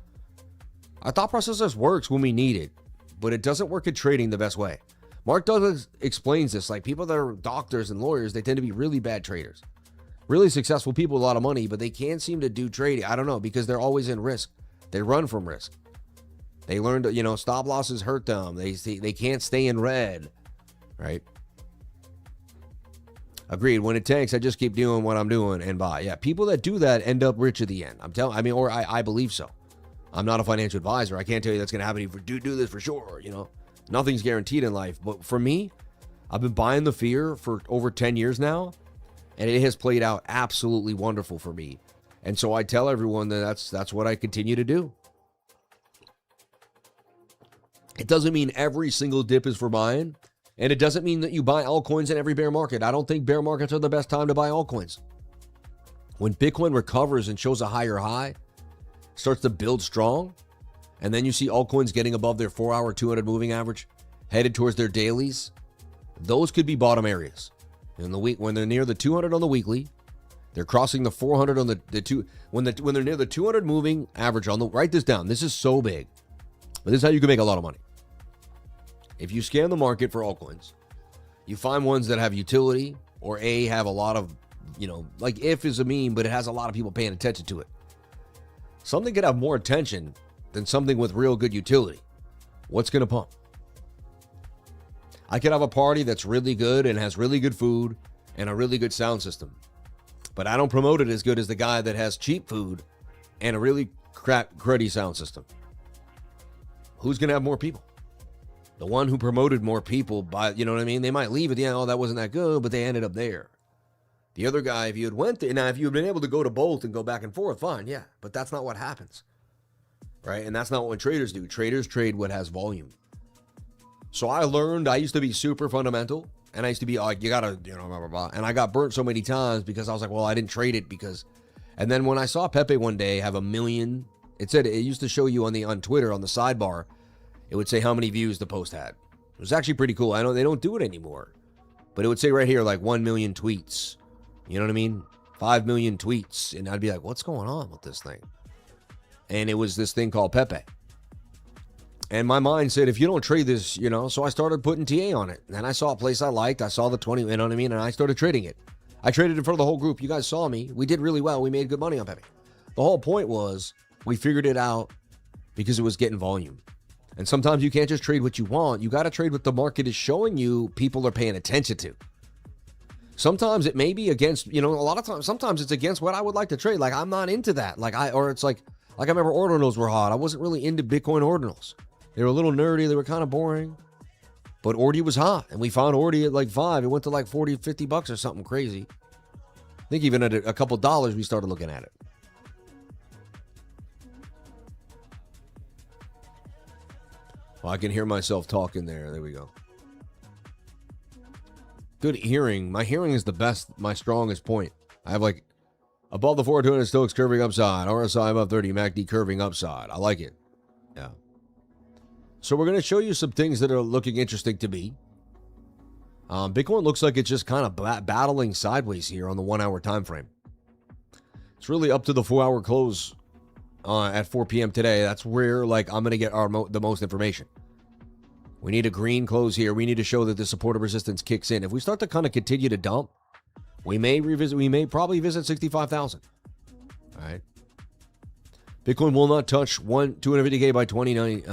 Our thought process works when we need it, but it doesn't work at trading the best way. Mark Douglas explains this, like people that are doctors and lawyers, they tend to be really bad traders. Really successful people with a lot of money, but they can't seem to do trading. I don't know, because they're always in risk. They run from risk. They learn to, stop losses hurt them. They can't stay in red, right? Agreed. When it tanks, I just keep doing what I'm doing and buy. Yeah, people that do that end up rich at the end. I believe so. I'm not a financial advisor. I can't tell you that's going to happen. If you do this for sure, Nothing's guaranteed in life. But for me, I've been buying the fear for over 10 years now, and it has played out absolutely wonderful for me. And so I tell everyone that that's what I continue to do. It doesn't mean every single dip is for buying, and it doesn't mean that you buy altcoins in every bear market. I don't think bear markets are the best time to buy altcoins. When Bitcoin recovers and shows a higher high, starts to build strong, and then you see altcoins getting above their 4-hour 200 moving average, headed towards their dailies, those could be bottom areas. In the week, when they're near the 200 on the weekly, they're crossing the 400 on the two. When they're near the 200 moving average on the, write this down. This is so big, but this is how you can make a lot of money. If you scan the market for altcoins, you find ones that have utility or have a lot of, like if is a meme, but it has a lot of people paying attention to it. Something could have more attention than something with real good utility. What's going to pump? I could have a party that's really good and has really good food and a really good sound system, but I don't promote it as good as the guy that has cheap food and a really cruddy sound system. Who's going to have more people? The one who promoted more people by, you know what I mean? They might leave at the end, oh, that wasn't that good, but they ended up there. The other guy, if you had went there, now if you had been able to go to both and go back and forth, fine, yeah, but that's not what happens. Right? And that's not what traders do. Traders trade what has volume. So I used to be super fundamental, and I used to be like, you gotta, blah, blah, blah. And I got burnt so many times because I was like, well, I didn't trade it because, and then when I saw Pepe one day have 1 million, it used to show you on Twitter, on the sidebar, it would say how many views the post had. It was actually pretty cool. I know they don't do it anymore, but it would say right here, like 1 million tweets. You know what I mean? 5 million tweets. And I'd be like, what's going on with this thing? And it was this thing called Pepe. And my mind said, if you don't trade this, so I started putting TA on it. And I saw a place I liked. I saw the 20, you know what I mean? And I started trading it. I traded it for the whole group. You guys saw me. We did really well. We made good money on Pepe. The whole point was we figured it out because it was getting volume. And sometimes you can't just trade what you want. You got to trade what the market is showing you people are paying attention to. Sometimes it may be against, a lot of times, sometimes it's against what I would like to trade. Like I'm not into that. Or it's like I remember ordinals were hot. I wasn't really into Bitcoin ordinals. They were a little nerdy. They were kind of boring. But Ordi was hot. And we found Ordi at like $5. It went to like $40, $50 or something crazy. I think even at a couple dollars, we started looking at it. Well, I can hear myself talking there. There we go. Good hearing. My hearing is the best, my strongest point. I have like Above the 400 Stokes curving upside. RSI above 30. MACD curving upside. I like it. Yeah. So we're going to show you some things that are looking interesting to me. Bitcoin looks like it's just kind of battling sideways here on the 1 hour time frame. It's really up to the 4 hour close at 4 p.m. today. That's where I'm going to get the most information. We need a green close here. We need to show that the supportive resistance kicks in. If we start to kind of continue to dump, we may probably visit 65,000. All right. Bitcoin will not touch 250K by 29.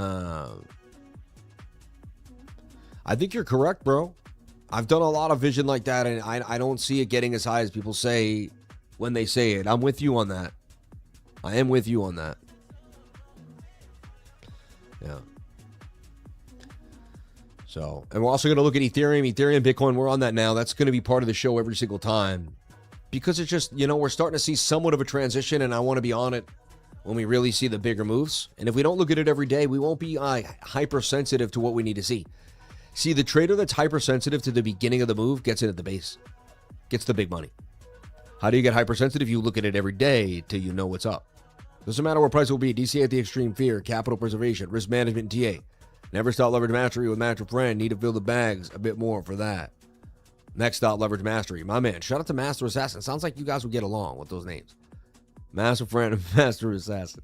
I think you're correct, bro. I've done a lot of vision like that, and I don't see it getting as high as people say when they say it. I'm with you on that. I am with you on that. Yeah. So, and we're also going to look at Ethereum, Bitcoin. We're on that now. That's going to be part of the show every single time because it's just, we're starting to see somewhat of a transition, and I want to be on it when we really see the bigger moves. And if we don't look at it every day, we won't be hypersensitive to what we need to see. See, the trader that's hypersensitive to the beginning of the move gets in at the base, gets the big money. How do you get hypersensitive? You look at it every day till you know what's up. Doesn't matter what price will be. DC at the extreme fear, capital preservation, risk management, and TA. Never stop leverage mastery with Master Friend. Need to fill the bags a bit more for that. Next stop, leverage mastery. My man, shout out to Master Assassin. Sounds like you guys would get along with those names. Master Friend and Master Assassin.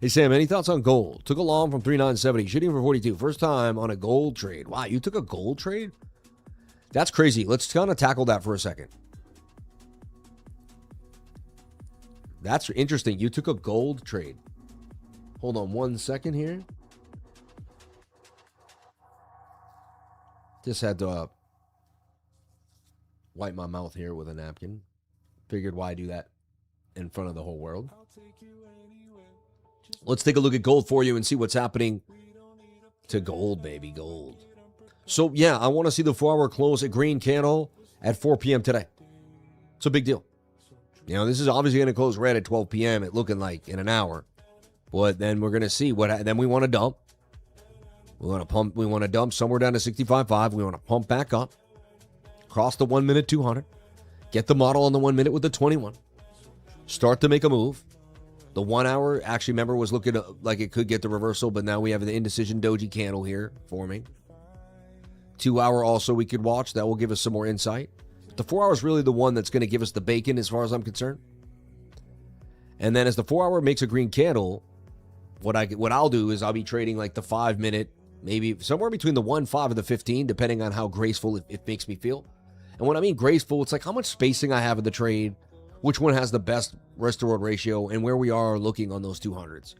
Hey, Sam, any thoughts on gold? Took a long from 3970, shooting for 42. First time on a gold trade. Wow, you took a gold trade? That's crazy. Let's kind of tackle that for a second. That's interesting. You took a gold trade. Hold on 1 second here. Just had to wipe my mouth here with a napkin. Figured why do that in front of the whole world. Let's take a look at gold for you and see what's happening to gold, baby, gold. So, yeah, I want to see the 4 hour close at green candle at 4 p.m. today. It's a big deal. This is obviously going to close red at 12 p.m. It looking like in an hour. But then we're going to see then we want to dump. We want to dump somewhere down to 65.5. We want to pump back up. Cross the 1 minute 200. Get the model on the 1 minute with the 21. Start to make a move. The 1 hour, actually, remember, was looking like it could get the reversal, but now we have the indecision doji candle here forming. 2 hour also we could watch. That will give us some more insight. The 4 hour is really the one that's going to give us the bacon as far as I'm concerned. And then as the 4 hour makes a green candle, what I'll do is I'll be trading like the 5 minute, maybe somewhere between the 1, 5, and the 15, depending on how graceful it makes me feel. And when I mean graceful, it's like how much spacing I have in the trade, which one has the best risk to reward ratio, and where we are looking on those 200s.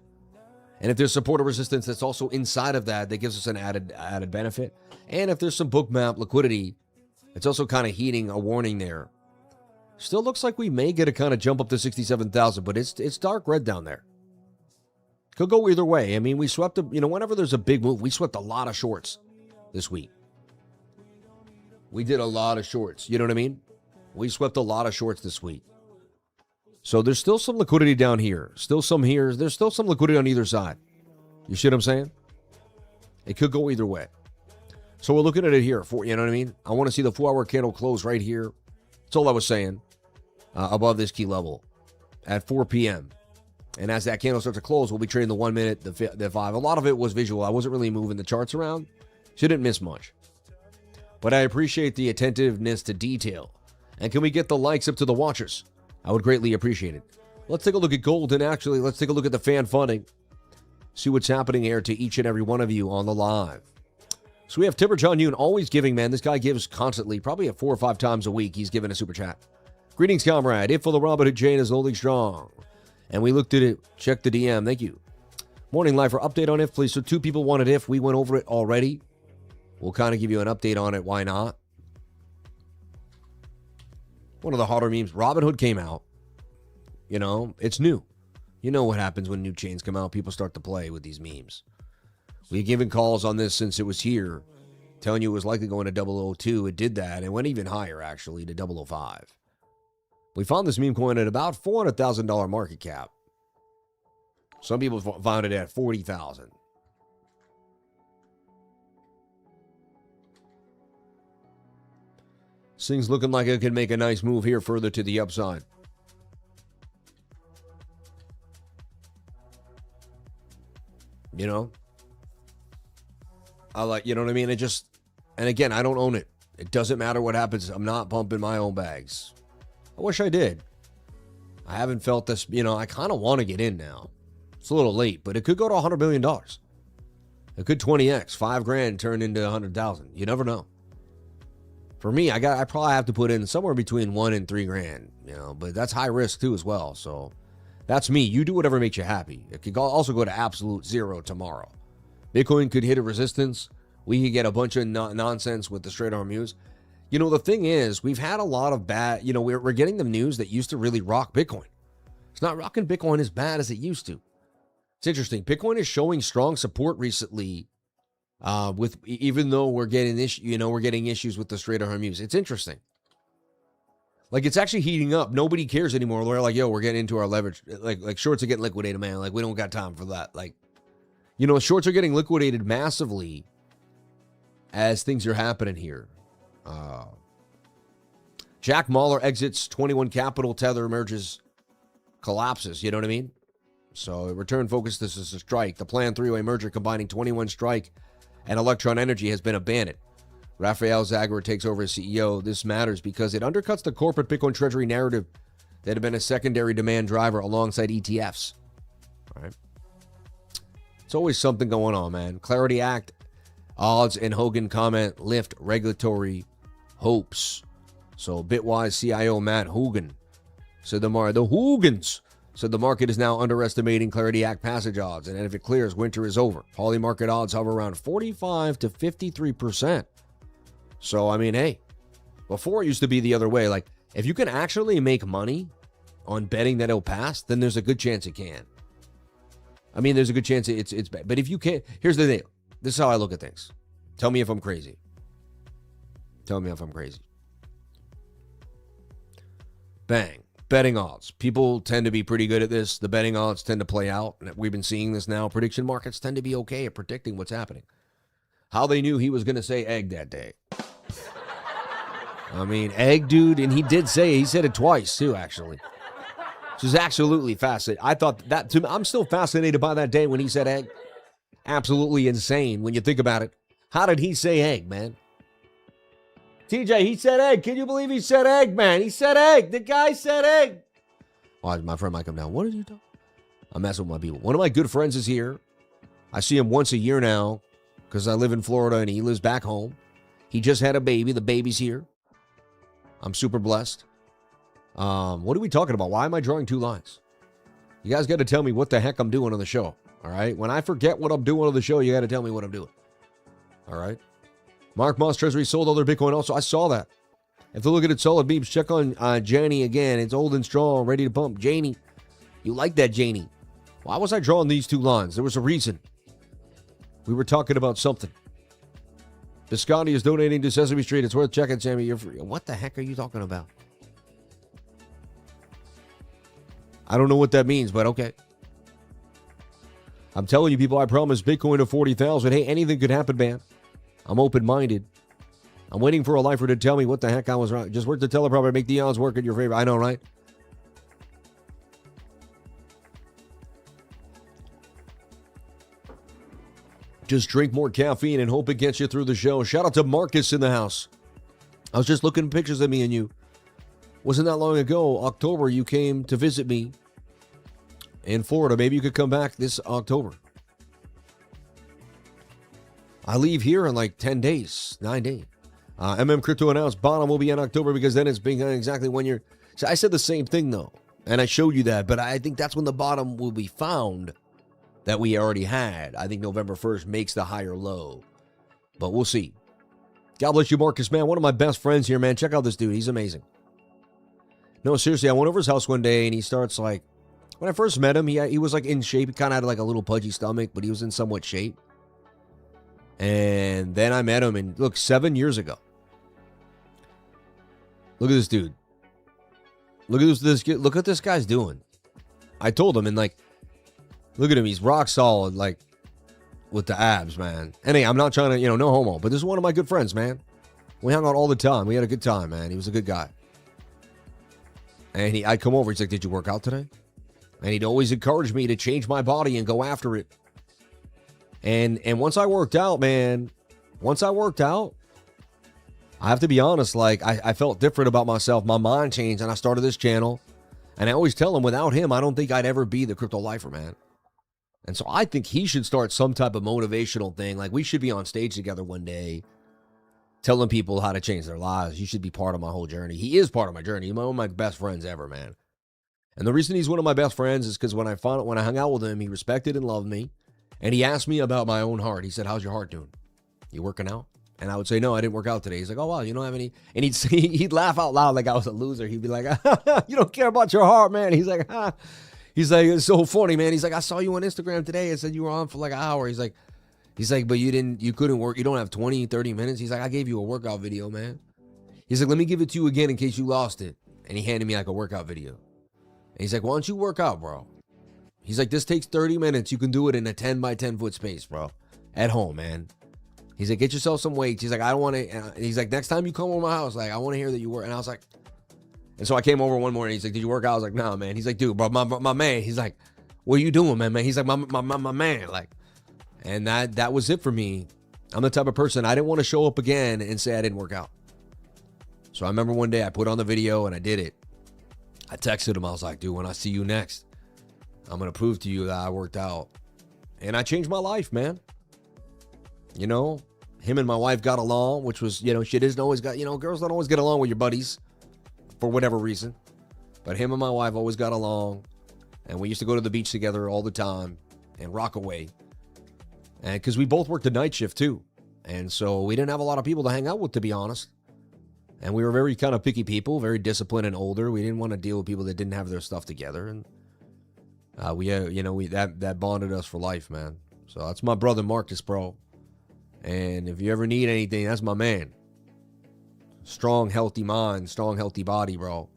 And if there's support or resistance that's also inside of that gives us an added benefit. And if there's some bookmap liquidity, it's also kind of heating a warning there. Still looks like we may get a kind of jump up to 67,000, but it's dark red down there. Could go either way. I mean, we swept, whenever there's a big move, we swept a lot of shorts this week. We did a lot of shorts. You know what I mean? We swept a lot of shorts this week. So there's still some liquidity down here. Still some here. There's still some liquidity on either side. You see what I'm saying? It could go either way. So we're looking at it here. You know what I mean? I want to see the 4 hour candle close right here. That's all I was saying. Above this key level at 4 p.m. And as that candle starts to close, we'll be trading the 1 minute, the 5. A lot of it was visual. I wasn't really moving the charts around. So you didn't miss much. But I appreciate the attentiveness to detail. And can we get the likes up to the watchers? I would greatly appreciate it. Let's take a look at gold, and actually, let's take a look at the fan funding. See what's happening here to each and every one of you on the live. So we have Timber John Yoon always giving, man. This guy gives constantly, probably at 4 or 5 times a week. He's giving a super chat. Greetings, comrade. If for the Robin Hood Jane is holding strong. And we looked at it. Check the DM. Thank you. Morning live for update on if, please. So 2 people wanted if. We went over it already. We'll kind of give you an update on it. Why not? One of the hotter memes. Robinhood came out. It's new. You know what happens when new chains come out. People start to play with these memes. We've given calls on this since it was here, telling you it was likely going to 002. It did that. It went even higher, actually, to 005. We found this meme coin at about $400,000 market cap. Some people found it at $40,000. Things looking like it could make a nice move here further to the upside. You know? You know what I mean? And again, I don't own it. It doesn't matter what happens. I'm not pumping my own bags. I wish I did. I haven't felt this, I kind of want to get in now. It's a little late, but it could go to $100 billion. It could 20x, $5,000 turn into 100,000. You never know. For me, I probably have to put in somewhere between $1,000 and $3,000, but that's high risk too as well. So that's me. You do whatever makes you happy. It could also go to absolute zero tomorrow. Bitcoin could hit a resistance. We could get a bunch of nonsense with the straight arm news. The thing is, we've had a lot of bad, we're getting the news that used to really rock Bitcoin. It's not rocking Bitcoin as bad as it used to. It's interesting. Bitcoin is showing strong support recently, even though we're getting issues with the straight arm news. It's interesting. Like, it's actually heating up. Nobody cares anymore. We're like, yo, we're getting into our leverage. Like shorts are getting liquidated, man. Like, we don't got time for that. Like, shorts are getting liquidated massively as things are happening here. Jack Mallers exits 21 Capital, Tether emerges, collapses. You know what I mean? So return focus. This is a strike. The planned three-way merger combining 21 Strike and Electron Energy has been abandoned. Rafael Zagor takes over as CEO. This matters because it undercuts the corporate Bitcoin treasury narrative that had been a secondary demand driver alongside ETFs. All right. It's always something going on, man. Clarity Act odds and Hogan comment lift regulatory hopes. So Bitwise CIO Matt Hogan said the Hoogans said the market is now underestimating Clarity Act passage odds, and if it clears, winter is over. Poly market odds hover around 45 to 53%. So I mean, hey, before it used to be the other way. Like, if you can actually make money on betting that it'll pass, then there's a good chance it can. I mean, there's a good chance it's bad. But if you can't, here's the thing. This is how I look at things. Tell me if I'm crazy. Tell me if I'm crazy. Bang. Betting odds. People tend to be pretty good at this. The betting odds tend to play out. We've been seeing this now. Prediction markets tend to be okay at predicting what's happening. How they knew he was going to say egg that day. I mean, egg, dude. And he said it twice, too, actually. Which is absolutely fascinating. I thought that, I'm still fascinated by that day when he said egg. Absolutely insane when you think about it. How did he say egg, man? TJ, he said egg. Can you believe he said egg, man? He said egg. The guy said egg. Oh, my friend might come down. What did you do? I'm messing with my people. One of my good friends is here. I see him once a year now because I live in Florida and he lives back home. He just had a baby. The baby's here. I'm super blessed. What are we talking about? Why am I drawing two lines? You guys got to tell me what the heck I'm doing on the show. All right? When I forget what I'm doing on the show, you got to tell me what I'm doing. All right? Mark Moss Treasury sold all their Bitcoin also. I saw that. If they look at it solid beams, check on Janie again. It's old and strong, ready to pump. Janie. You like that, Janie. Why was I drawing these two lines? There was a reason. We were talking about something. Biscotti is donating to Sesame Street. It's worth checking, Sammy. You're free. What the heck are you talking about? I don't know what that means, but okay. I'm telling you, people, I promise Bitcoin to 40,000. Hey, anything could happen, man. I'm open-minded. I'm waiting for a lifer to tell me what the heck I was wrong. Just work the teleprompter, make the odds work in your favor. I know, right? Just drink more caffeine and hope it gets you through the show. Shout out to Marcus in the house. I was just looking at pictures of me and you. Wasn't that long ago, October, you came to visit me in Florida. Maybe you could come back this October. I leave here in like 10 days, 9 days. Crypto announced bottom will be in October because then it's being exactly 1 year. So I said the same thing though, and I showed you that, but I think that's when the bottom will be found that we already had. I think November 1st makes the higher low, but we'll see. God bless you, Marcus, man. One of my best friends here, man. Check out this dude. He's amazing. No, seriously, I went over his house one day and he starts like, when I first met him, he was like in shape. He kind of had like a little pudgy stomach, but he was in somewhat shape. And then I met him, and look, 7 years ago. Look at this dude. Look at this guy's doing. I told him, and like, look at him. He's rock solid, like, with the abs, man. And hey, I'm not trying to, no homo, but this is one of my good friends, man. We hung out all the time. We had a good time, man. He was a good guy. And I'd come over. He's like, did you work out today? And he'd always encourage me to change my body and go after it. And once I worked out, man, I have to be honest, like I felt different about myself. My mind changed and I started this channel. And I always tell him, without him, I don't think I'd ever be the crypto lifer, man. And so I think he should start some type of motivational thing. Like, we should be on stage together one day telling people how to change their lives. You should be part of my whole journey. He is part of my journey. He's one of my best friends ever, man. And the reason he's one of my best friends is because when I hung out with him, he respected and loved me. And he asked me about my own heart. He said, how's your heart doing? You working out? And I would say, no, I didn't work out today. He's like, oh, wow, you don't have any. And he'd laugh out loud like I was a loser. He'd be like, you don't care about your heart, man. He's like, He's like, it's so funny, man. He's like, I saw you on Instagram today and said you were on for like an hour. He's like, but you couldn't work. You don't have 20, 30 minutes. He's like, I gave you a workout video, man. He's like, let me give it to you again in case you lost it. And he handed me like a workout video. And he's like, why don't you work out, bro? He's like, this takes 30 minutes. You can do it in a 10 by 10 foot space, bro. At home, man. He's like, get yourself some weights. He's like, I don't want to. He's like, next time you come over my house, like, I want to hear that you work. And I was like, and so I came over one morning. He's like, did you work out? I was like, nah, man. He's like, dude, bro, my man. He's like, what are you doing, man? He's like, my man. Like, and that was it for me. I'm the type of person, I didn't want to show up again and say I didn't work out. So I remember one day I put on the video and I did it. I texted him. I was like, dude, when I see you next, I'm going to prove to you that I worked out. And I changed my life, man. You know, him and my wife got along, which was, shit isn't always got, girls don't always get along with your buddies for whatever reason. But him and my wife always got along. And we used to go to the beach together all the time and rock away. And because we both worked the night shift too. And so we didn't have a lot of people to hang out with, to be honest. And we were very kind of picky people, very disciplined and older. We didn't want to deal with people that didn't have their stuff together. And that bonded us for life, man. So that's my brother Marcus, bro. And if you ever need anything, that's my man. Strong, healthy mind, strong, healthy body, bro.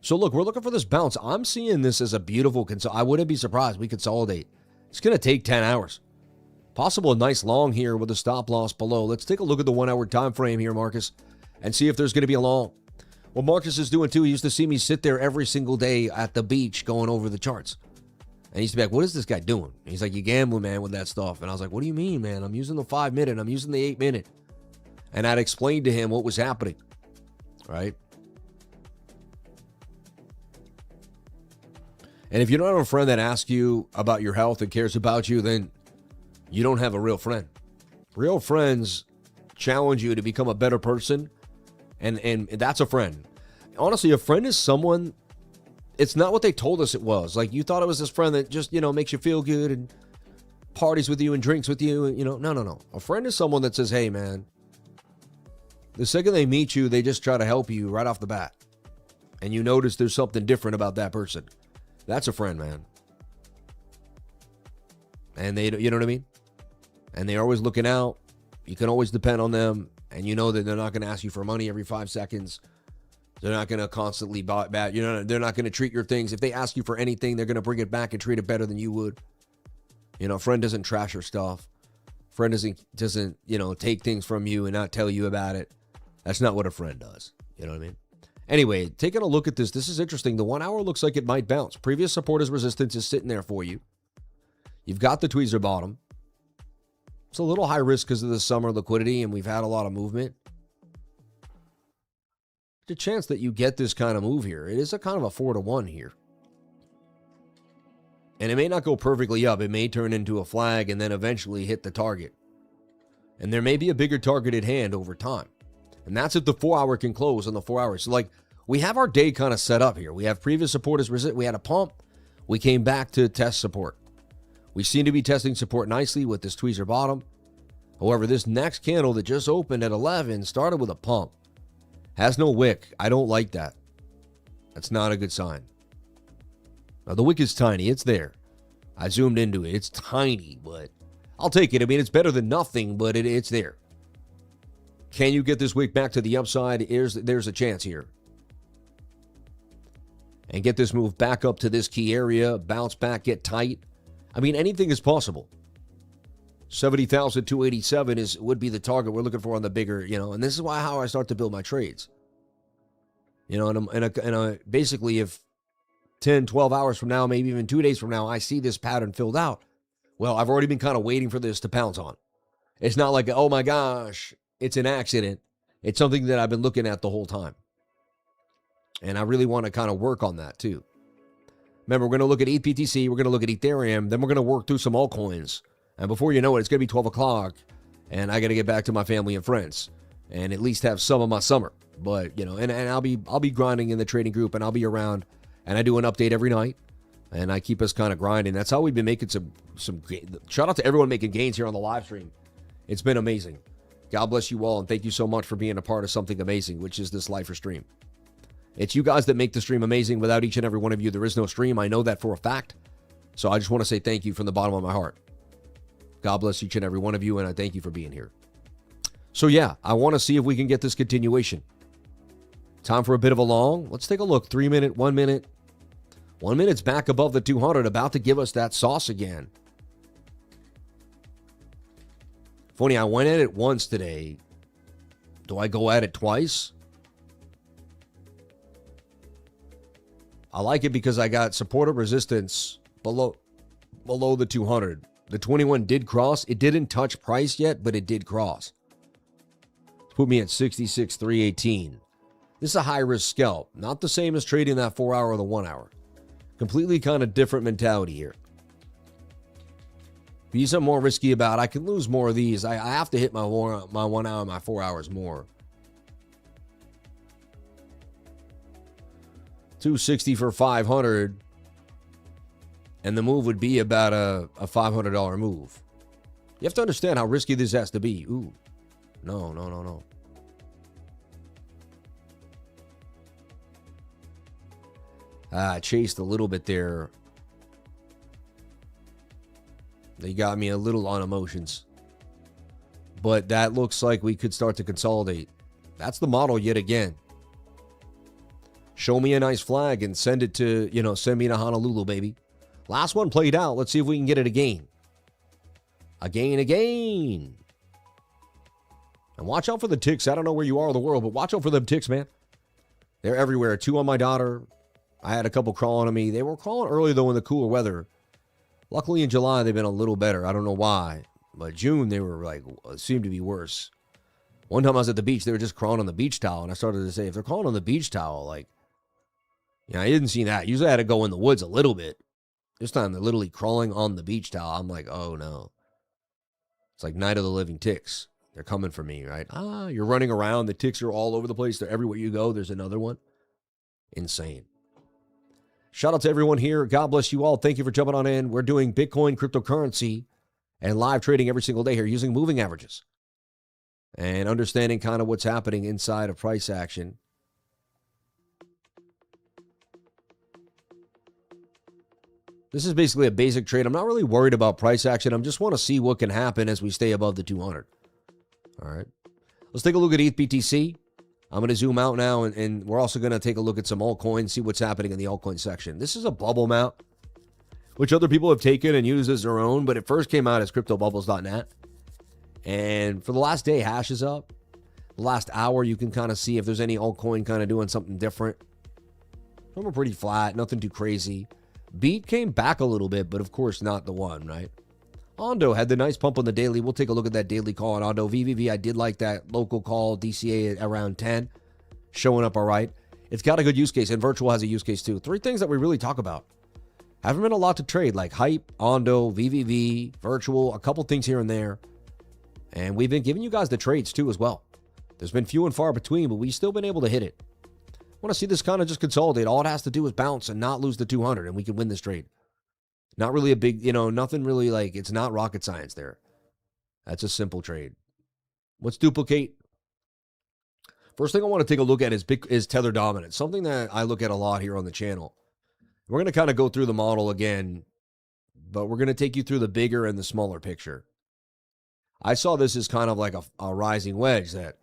So look, we're looking for this bounce. I'm seeing this as a beautiful I wouldn't be surprised. We consolidate. It's going to take 10 hours. Possible a nice long here with a stop loss below. Let's take a look at the 1 hour time frame here, Marcus, and see if there's going to be a long. What Marcus is doing too, he used to see me sit there every single day at the beach going over the charts. And he used to be like, what is this guy doing? And he's like, you gambling, man, with that stuff. And I was like, what do you mean, man? I'm using the 5 minute. I'm using the 8 minute. And I'd explained to him what was happening, right? And if you don't have a friend that asks you about your health and cares about you, then you don't have a real friend. Real friends challenge you to become a better person. And that's a friend. Honestly, a friend is someone... It's not what they told us it was. Like, you thought it was this friend that just, makes you feel good and parties with you and drinks with you. No. A friend is someone that says, hey, man, the second they meet you, they just try to help you right off the bat. And you notice there's something different about that person. That's a friend, man. And they, you know what I mean? And they're always looking out. You can always depend on them. And you know that they're not going to ask you for money every 5 seconds. They're not going to constantly they're not going to treat your things. If they ask you for anything, they're going to bring it back and treat it better than you would. A friend doesn't trash your stuff. Friend doesn't, take things from you and not tell you about it. That's not what a friend does. You know what I mean? Anyway, taking a look at this. This is interesting. The 1 hour looks like it might bounce. Previous support as resistance is sitting there for you. You've got the tweezer bottom. It's a little high risk because of the summer liquidity and we've had a lot of movement. The chance that you get this kind of move here. It is a kind of a 4-to-1 here. And it may not go perfectly up. It may turn into a flag and then eventually hit the target. And there may be a bigger target at hand over time. And that's if the 4 hour can close on the 4 hours. So like, we have our day kind of set up here. We have previous support as resistance. We had a pump. We came back to test support. We seem to be testing support nicely with this tweezer bottom. However, this next candle that just opened at 11 started with a pump. Has no wick. I don't like that. That's not a good sign. Now, the wick is tiny. It's there. I zoomed into it. It's tiny, but I'll take it. I mean, it's better than nothing, but it's there. Can you get this wick back to the upside? There's a chance here. And get this move back up to this key area. Bounce back, get tight. I mean, anything is possible. 70,287 would be the target we're looking for on the bigger, and this is how I start to build my trades. And basically if 10, 12 hours from now, maybe even 2 days from now, I see this pattern filled out, Well, I've already been kind of waiting for this to pounce on. It's not like, oh my gosh, it's an accident. It's something that I've been looking at the whole time. And I really want to kind of work on that too. Remember, we're going to look at ETHBTC, we're going to look at Ethereum, then we're going to work through some altcoins. And before you know it, it's going to be 12 o'clock, and I got to get back to my family and friends and at least have some of my summer. But, you know, and I'll be grinding in the trading group, and I'll be around, and I do an update every night, and I keep us kind of grinding. That's how we've been making some shout out to everyone making gains here on the live stream. It's been amazing. God bless you all, and thank you so much for being a part of something amazing, which is this Lifer stream. It's you guys that make the stream amazing. Without each and every one of you, there is no stream. I know that for a fact. So I just want to say thank you from the bottom of my heart. God bless each and every one of you, and I thank you for being here. So yeah, I want to see if we can get this continuation. Time for a bit of a long. Let's take a look. 3 minute, 1 minute. 1 minute's back above the 200, about to give us that sauce again. Funny, I went at it once today. Do I go at it twice? I like it because I got supportive resistance below the 200. The 21 did cross. It didn't touch price yet, but it did cross. Put me at 66,318. This is a high-risk scalp. Not the same as trading that 4 hour or the 1 hour. Completely kind of different mentality here. These I'm more risky about. I can lose more of these. I have to hit my 1 hour, my 4 hours more. 260 for 500. And the move would be about a $500 move. You have to understand how risky this has to be. Ooh. No. I chased a little bit there. They got me a little on emotions. But that looks like we could start to consolidate. That's the model yet again. Show me a nice flag and send it to, send me to Honolulu, baby. Last one played out. Let's see if we can get it again. Again. And watch out for the ticks. I don't know where you are in the world, but watch out for them ticks, man. They're everywhere. 2 on my daughter. I had a couple crawling on me. They were crawling early, though, in the cooler weather. Luckily, in July, they've been a little better. I don't know why. But June, they were seemed to be worse. One time I was at the beach, they were just crawling on the beach towel. And I started to say, if they're crawling on the beach towel, I didn't see that. Usually I had to go in the woods a little bit. This time, they're literally crawling on the beach towel. I'm like, oh, no. It's like Night of the Living Ticks. They're coming for me, right? You're running around. The ticks are all over the place. They're everywhere you go. There's another one. Insane. Shout out to everyone here. God bless you all. Thank you for jumping on in. We're doing Bitcoin, cryptocurrency, and live trading every single day here using moving averages and understanding kind of what's happening inside of price action. This is basically a basic trade. I'm not really worried about price action. I just want to see what can happen as we stay above the 200. All right. Let's take a look at ETHBTC. I'm going to zoom out now, and we're also going to take a look at some altcoins, see what's happening in the altcoin section. This is a bubble map, which other people have taken and used as their own, but it first came out as cryptobubbles.net. And for the last day, hash is up. The last hour, you can kind of see if there's any altcoin kind of doing something different. Some are pretty flat, nothing too crazy. Beat came back a little bit, but of course not the one, right? Ondo had the nice pump on the daily. We'll take a look at that daily call on Ondo. VVV, I did like that local call, DCA at around 10. Showing up all right. It's got a good use case, and Virtual has a use case too. 3 things that we really talk about. Haven't been a lot to trade, like Hype, Ondo, VVV, Virtual, a couple things here and there. And we've been giving you guys the trades too as well. There's been few and far between, but we've still been able to hit it. I want to see this kind of just consolidate. All it has to do is bounce and not lose the 200, and we can win this trade. Not really a big, nothing really it's not rocket science there. That's a simple trade. Let's duplicate. First thing I want to take a look at is tether dominance, something that I look at a lot here on the channel. We're going to kind of go through the model again, but we're going to take you through the bigger and the smaller picture. I saw this as kind of like a rising wedge that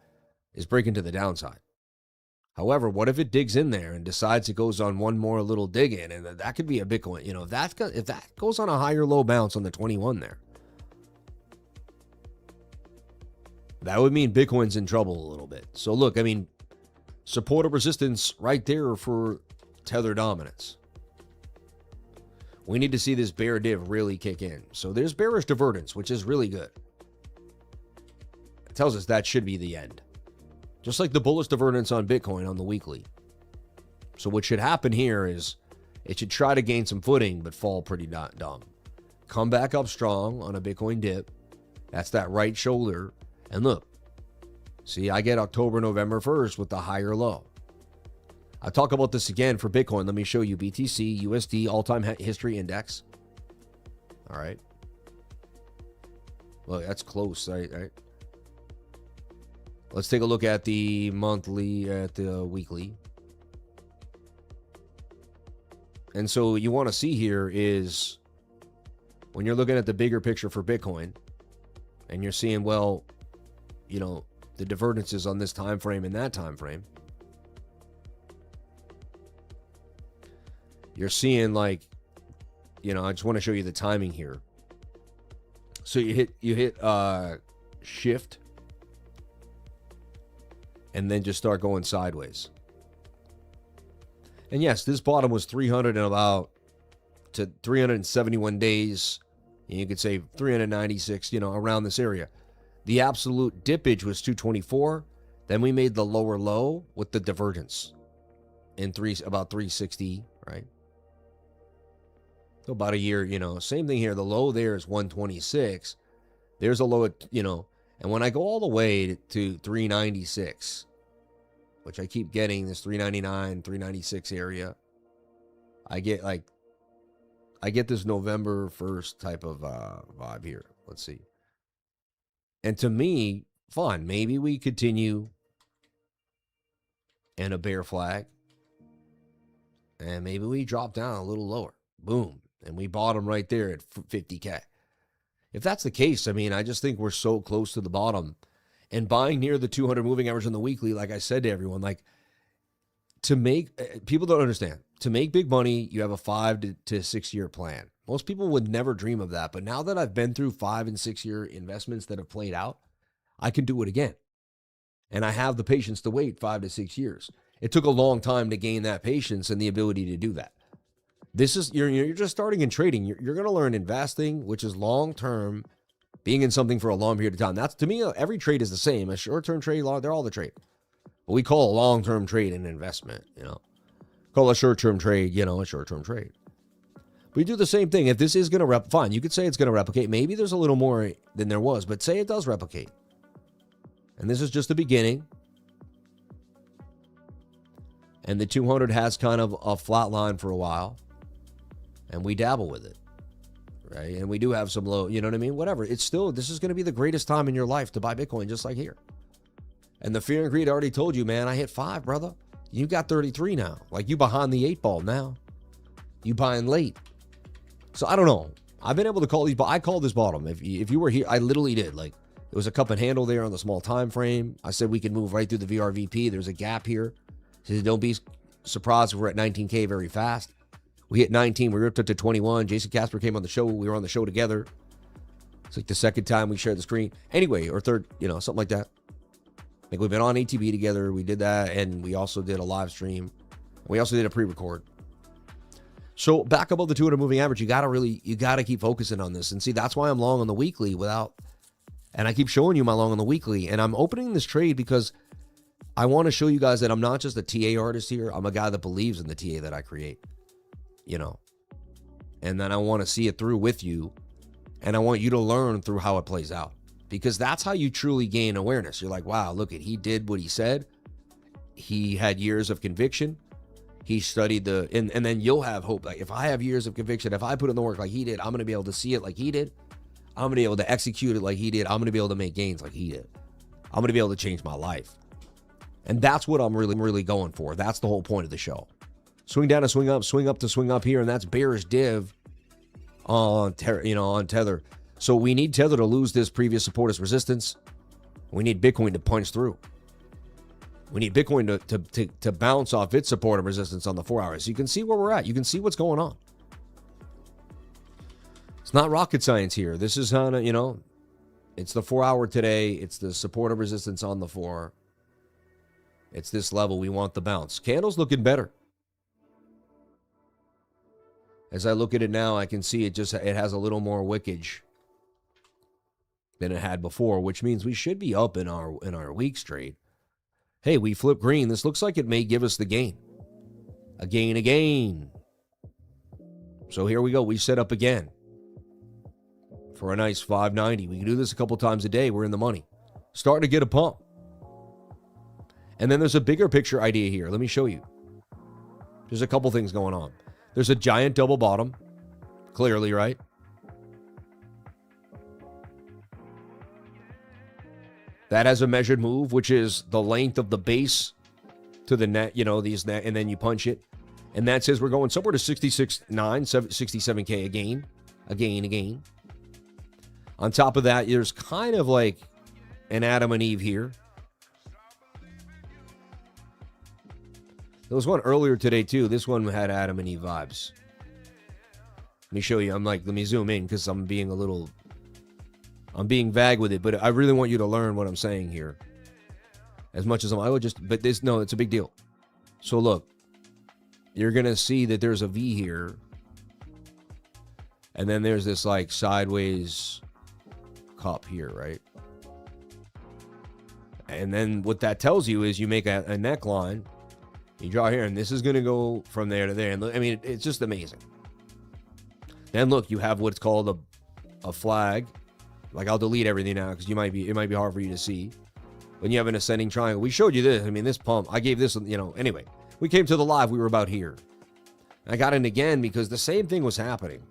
is breaking to the downside. However, what if it digs in there and decides it goes on one more little dig in, and that could be a Bitcoin. If that goes on a higher low bounce on the 21 there, that would mean Bitcoin's in trouble a little bit. So look, support or resistance right there for tether dominance. We need to see this bear div really kick in. So there's bearish divergence, which is really good. It tells us that should be the end. Just like the bullish divergence on Bitcoin on the weekly. So what should happen here is it should try to gain some footing, but fall pretty dumb. Come back up strong on a Bitcoin dip. That's that right shoulder. And look, see, I get October, November 1st with the higher low. I'll talk about this again for Bitcoin. Let me show you BTC, USD, all-time history index. All right. Well, that's close, right? Let's take a look at the monthly, at the weekly. And so what you want to see here is when you're looking at the bigger picture for Bitcoin and you're seeing, well, you know, the divergences on this time frame and that time frame, you're seeing, like, you know, I just want to show you the timing here. So you hit shift and then just start going sideways. And yes, this bottom was 300 and about to 371 days. And you could say 396, you know, around this area. The absolute dippage was 224. Then we made the lower low with the divergence in about 360, right? So about a year, you know, same thing here. The low there is 126. There's a low at, you know, and when I go all the way to 396, which I keep getting this 399, 396 area, I get this November 1st type of vibe here. Let's see. And to me, fun. Maybe we continue in a bear flag. And maybe we drop down a little lower. Boom. And we bottom right there at 50K. If that's the case, I mean, I just think we're so close to the bottom. And buying near the 200 moving average on the weekly, like I said to everyone, like, to make, people don't understand. To make big money, you have a 5 to 6 year plan. Most people would never dream of that. But now that I've been through 5 and 6 year investments that have played out, I can do it again. And I have the patience to wait 5 to 6 years. It took a long time to gain that patience and the ability to do that. This is, you're just starting in trading. You're going to learn investing, which is long-term, being in something for a long period of time. That's, to me, every trade is the same. A short-term trade, they're all the trade. But we call a long-term trade an investment, you know. Call a short-term trade, you know, a short-term trade. We do the same thing. If this is going to fine, you could say it's going to replicate. Maybe there's a little more than there was, but say it does replicate. And this is just the beginning. And the 200 has kind of a flat line for a while. And we dabble with it, right? And we do have some low, you know what I mean? Whatever. It's still, this is going to be the greatest time in your life to buy Bitcoin, just like here. And the fear and greed already told you, man, I hit 5, brother. You got 33 now. Like, you behind the 8 ball now. You buying late. So I don't know. I've been able to call these, but I called this bottom. If you were here, I literally did. Like, it was a cup and handle there on the small time frame. I said we can move right through the VRVP. There's a gap here. So don't be surprised if we're at 19K very fast. We hit 19. We ripped up to 21. Jason Casper came on the show. We were on the show together. It's like the second time we shared the screen. Anyway, or third, you know, something like that. Like, we've been on ATB together. We did that, and we also did a live stream. We also did a pre-record. So back above the 200 moving average, you gotta keep focusing on this. And see, that's why I'm long on the weekly and I keep showing you my long on the weekly. And I'm opening this trade because I want to show you guys that I'm not just a TA artist here. I'm a guy that believes in the TA that I create. You know, and then I want to see it through with you, and I want you to learn through how it plays out, because that's how you truly gain awareness. You're like, wow, look at, he did what he said. He had years of conviction. He studied and then you'll have hope. Like, if I have years of conviction, if I put in the work like he did, I'm going to be able to see it like he did. I'm going to be able to execute it like he did. I'm going to be able to make gains like he did. I'm going to be able to change my life. And that's what I'm really going for. That's the whole point of the show. Swing down to swing up to swing up here, and that's bearish div on Tether. So we need Tether to lose this previous support as resistance. We need Bitcoin to punch through. We need Bitcoin to bounce off its support and resistance on the 4 hours. So you can see where we're at. You can see what's going on. It's not rocket science here. This is how, you know, it's the 4 hour today. It's the support and resistance on the 4. It's this level. We want the bounce. Candle's looking better. As I look at it now, I can see it has a little more wickage than it had before, which means we should be up in our WEEX trade. Hey, we flip green. This looks like it may give us the gain. A gain. So here we go. We set up again for a nice 590. We can do this a couple times a day. We're in the money. Starting to get a pump. And then there's a bigger picture idea here. Let me show you. There's a couple things going on. There's a giant double bottom. Clearly, right? That has a measured move, which is the length of the base to the net, these net, and then you punch it. And that says we're going somewhere to 66.9, 67K again. On top of that, there's kind of like an Adam and Eve here. There was one earlier today, too. This one had Adam and Eve vibes. Let me show you. let me zoom in because I'm being vague with it, but I really want you to learn what I'm saying here. As much as it's a big deal. So look, you're going to see that there's a V here. And then there's this like sideways cup here, right? And then what that tells you is you make a neckline. You draw here, and this is going to go from there to there. And look, I mean, it's just amazing. Then look, you have what's called a flag. Like, I'll delete everything now because it might be hard for you to see. When you have an ascending triangle, we showed you this. I mean, this pump, I gave this, anyway. We came to the live, we were about here. I got in again because the same thing was happening.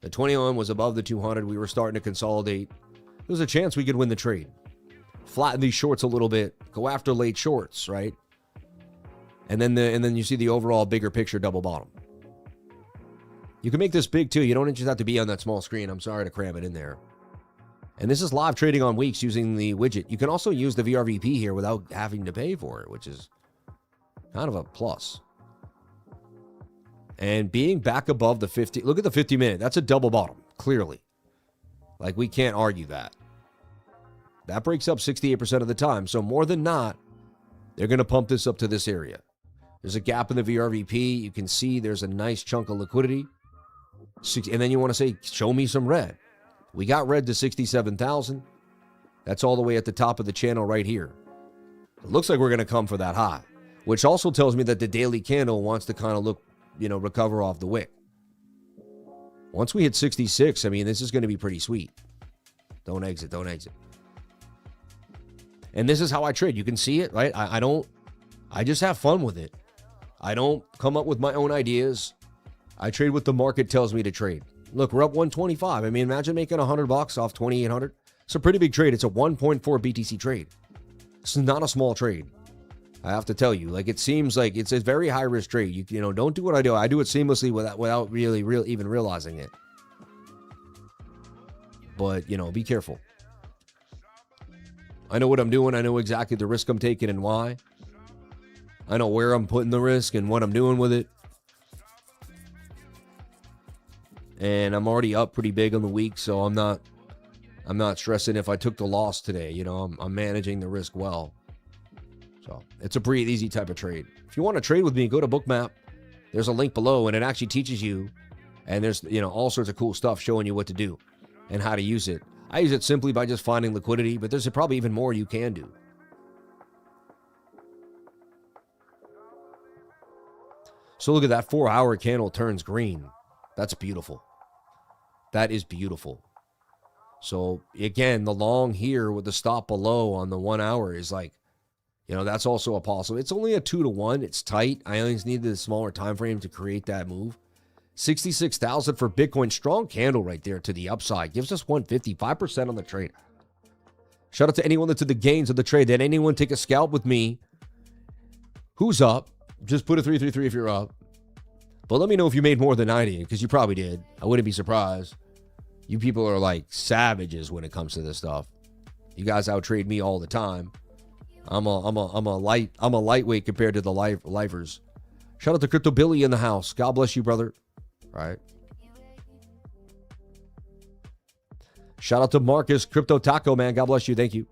The 21 was above the 200. We were starting to consolidate. There was a chance we could win the trade. Flatten these shorts a little bit. Go after late shorts, right? And then you see the overall bigger picture double bottom. You can make this big too. You don't just have to be on that small screen. I'm sorry to cram it in there. And this is live trading on WEEX using the widget. You can also use the VRVP here without having to pay for it, which is kind of a plus. And being back above the 50, look at the 50 minute. That's a double bottom, clearly. Like, we can't argue that. That breaks up 68% of the time. So more than not, they're going to pump this up to this area. There's a gap in the VRVP. You can see there's a nice chunk of liquidity. And then you want to say, show me some red. We got red to 67,000. That's all the way at the top of the channel right here. It looks like we're going to come for that high, which also tells me that the daily candle wants to kind of look, recover off the wick. Once we hit 66, I mean, this is going to be pretty sweet. Don't exit. And this is how I trade. You can see it, right? I just have fun with it. I don't come up with my own ideas. I trade what the market tells me to trade. Look, we're up 125. I mean, imagine making $100 off 2,800. It's a pretty big trade. It's a 1.4 BTC trade. It's not a small trade. I have to tell you, like, it seems like it's a very high risk trade. You don't do what I do. I do it seamlessly without really even realizing it. But, be careful. I know what I'm doing. I know exactly the risk I'm taking and why. I know where I'm putting the risk and what I'm doing with it. And I'm already up pretty big on the week, so I'm not stressing if I took the loss today. I'm managing the risk well. So it's a pretty easy type of trade. If you want to trade with me, go to BOOKMAP. There's a link below, and it actually teaches you. And there's all sorts of cool stuff showing you what to do and how to use it. I use it simply by just finding liquidity, but there's probably even more you can do. So look at that 4-hour candle turns green. That's beautiful. That is beautiful. So again, the long here with the stop below on the 1 hour is like, that's also a possible. It's only a 2-to-1. It's tight. I always need the smaller time frame to create that move. 66,000 for Bitcoin. Strong candle right there to the upside. Gives us 155% on the trade. Shout out to anyone that's in the gains of the trade. Did anyone take a scalp with me? Who's up? Just put a 333 if you're up. But let me know if you made more than 90, because you probably did. I wouldn't be surprised. You people are like savages when it comes to this stuff. You guys outtrade me all the time. I'm a lightweight compared to the lifers. Shout out to Crypto Billy in the house. God bless you, brother. All right. Shout out to Marcus Crypto Taco, man. God bless you. Thank you.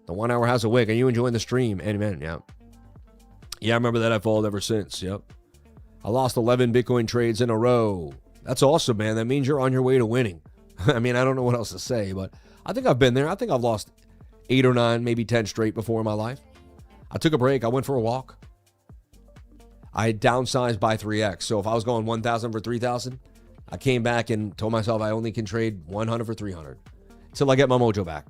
The 1 hour has a wick. Are you enjoying the stream? Amen. Yeah. Yeah, I remember that. I followed ever since. Yep. I lost 11 Bitcoin trades in a row. That's awesome, man. That means you're on your way to winning. I mean, I don't know what else to say, but I think I've been there. I think I've lost 8 or 9, maybe 10 straight before in my life. I took a break. I went for a walk. I downsized by 3x. So if I was going 1,000 for 3,000, I came back and told myself I only can trade 100 for 300 until I get my mojo back.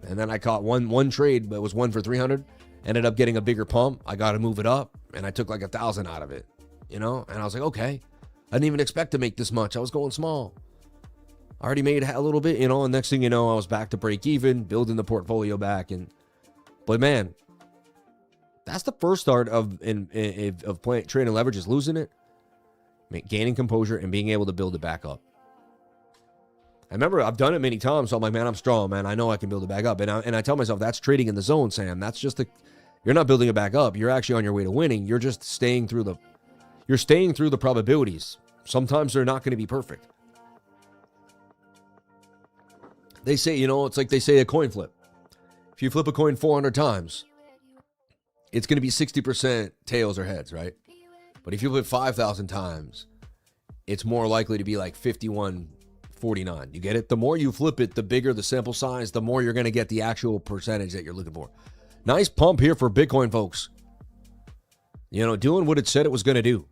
And then I caught one trade, but it was 1 for 300. Ended up getting a bigger pump. I got to move it up, and I took like 1,000 out of it, And I was like, okay. I didn't even expect to make this much. I was going small. I already made a little bit, and next thing you know, I was back to break even, building the portfolio back. But man, that's the first start of playing trading leverage, is losing it, gaining composure, and being able to build it back up. I remember I've done it many times, so I'm like, man, I'm strong, man. I know I can build it back up. And I tell myself, that's trading in the zone, Sam. That's just you're not building it back up. You're actually on your way to winning. You're just staying through the probabilities. Sometimes they're not going to be perfect. They say, it's like they say a coin flip. If you flip a coin 400 times, it's going to be 60% tails or heads, right? But if you flip 5,000 times, it's more likely to be like 51-49. You get it? The more you flip it, the bigger the sample size, the more you're going to get the actual percentage that you're looking for. Nice pump here for Bitcoin, folks. Doing what it said it was going to do.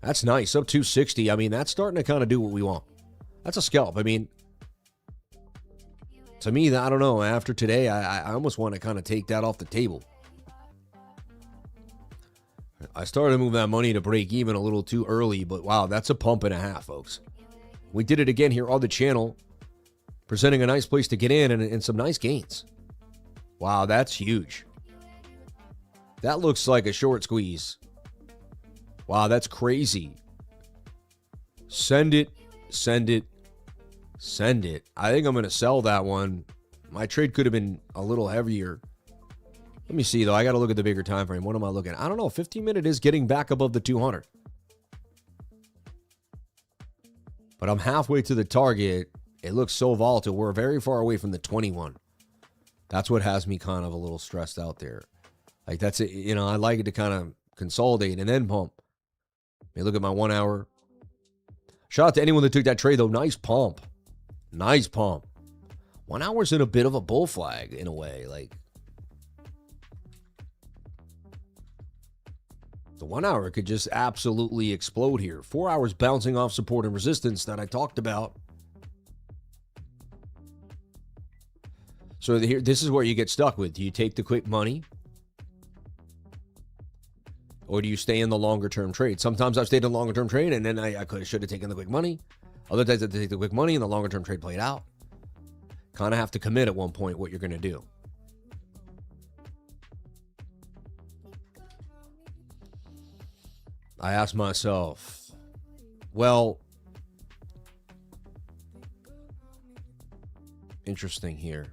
That's nice. Up 260. I mean, that's starting to kind of do what we want. That's a scalp. I mean, to me, I don't know. After today, I almost want to kind of take that off the table. I started to move that money to break even a little too early, but wow, that's a pump and a half, folks. We did it again here on the channel, presenting a nice place to get in and some nice gains. Wow, that's huge. That looks like a short squeeze. Wow, that's crazy. Send it, send it, send it. I think I'm going to sell that one. My trade could have been a little heavier. Let me see, though. I got to look at the bigger time frame. What am I looking at? I don't know. 15-minute is getting back above the 200. But I'm halfway to the target. It looks so volatile. We're very far away from the 21. That's what has me kind of a little stressed out there. Like, that's it. I like it to kind of consolidate and then pump. Let me look at my 1 hour. Shout out to anyone that took that trade, though. Nice pump. Nice pump. 1 hour's in a bit of a bull flag in a way. Like, the 1 hour could just absolutely explode here. 4 hours bouncing off support and resistance that I talked about. So here, this is where you get stuck with. Do you take the quick money? Or do you stay in the longer term trade? Sometimes I've stayed in the longer term trade and then I should have taken the quick money. Other times I take the quick money and the longer term trade played out. Kind of have to commit at one point what you're going to do. I asked myself, well, interesting here.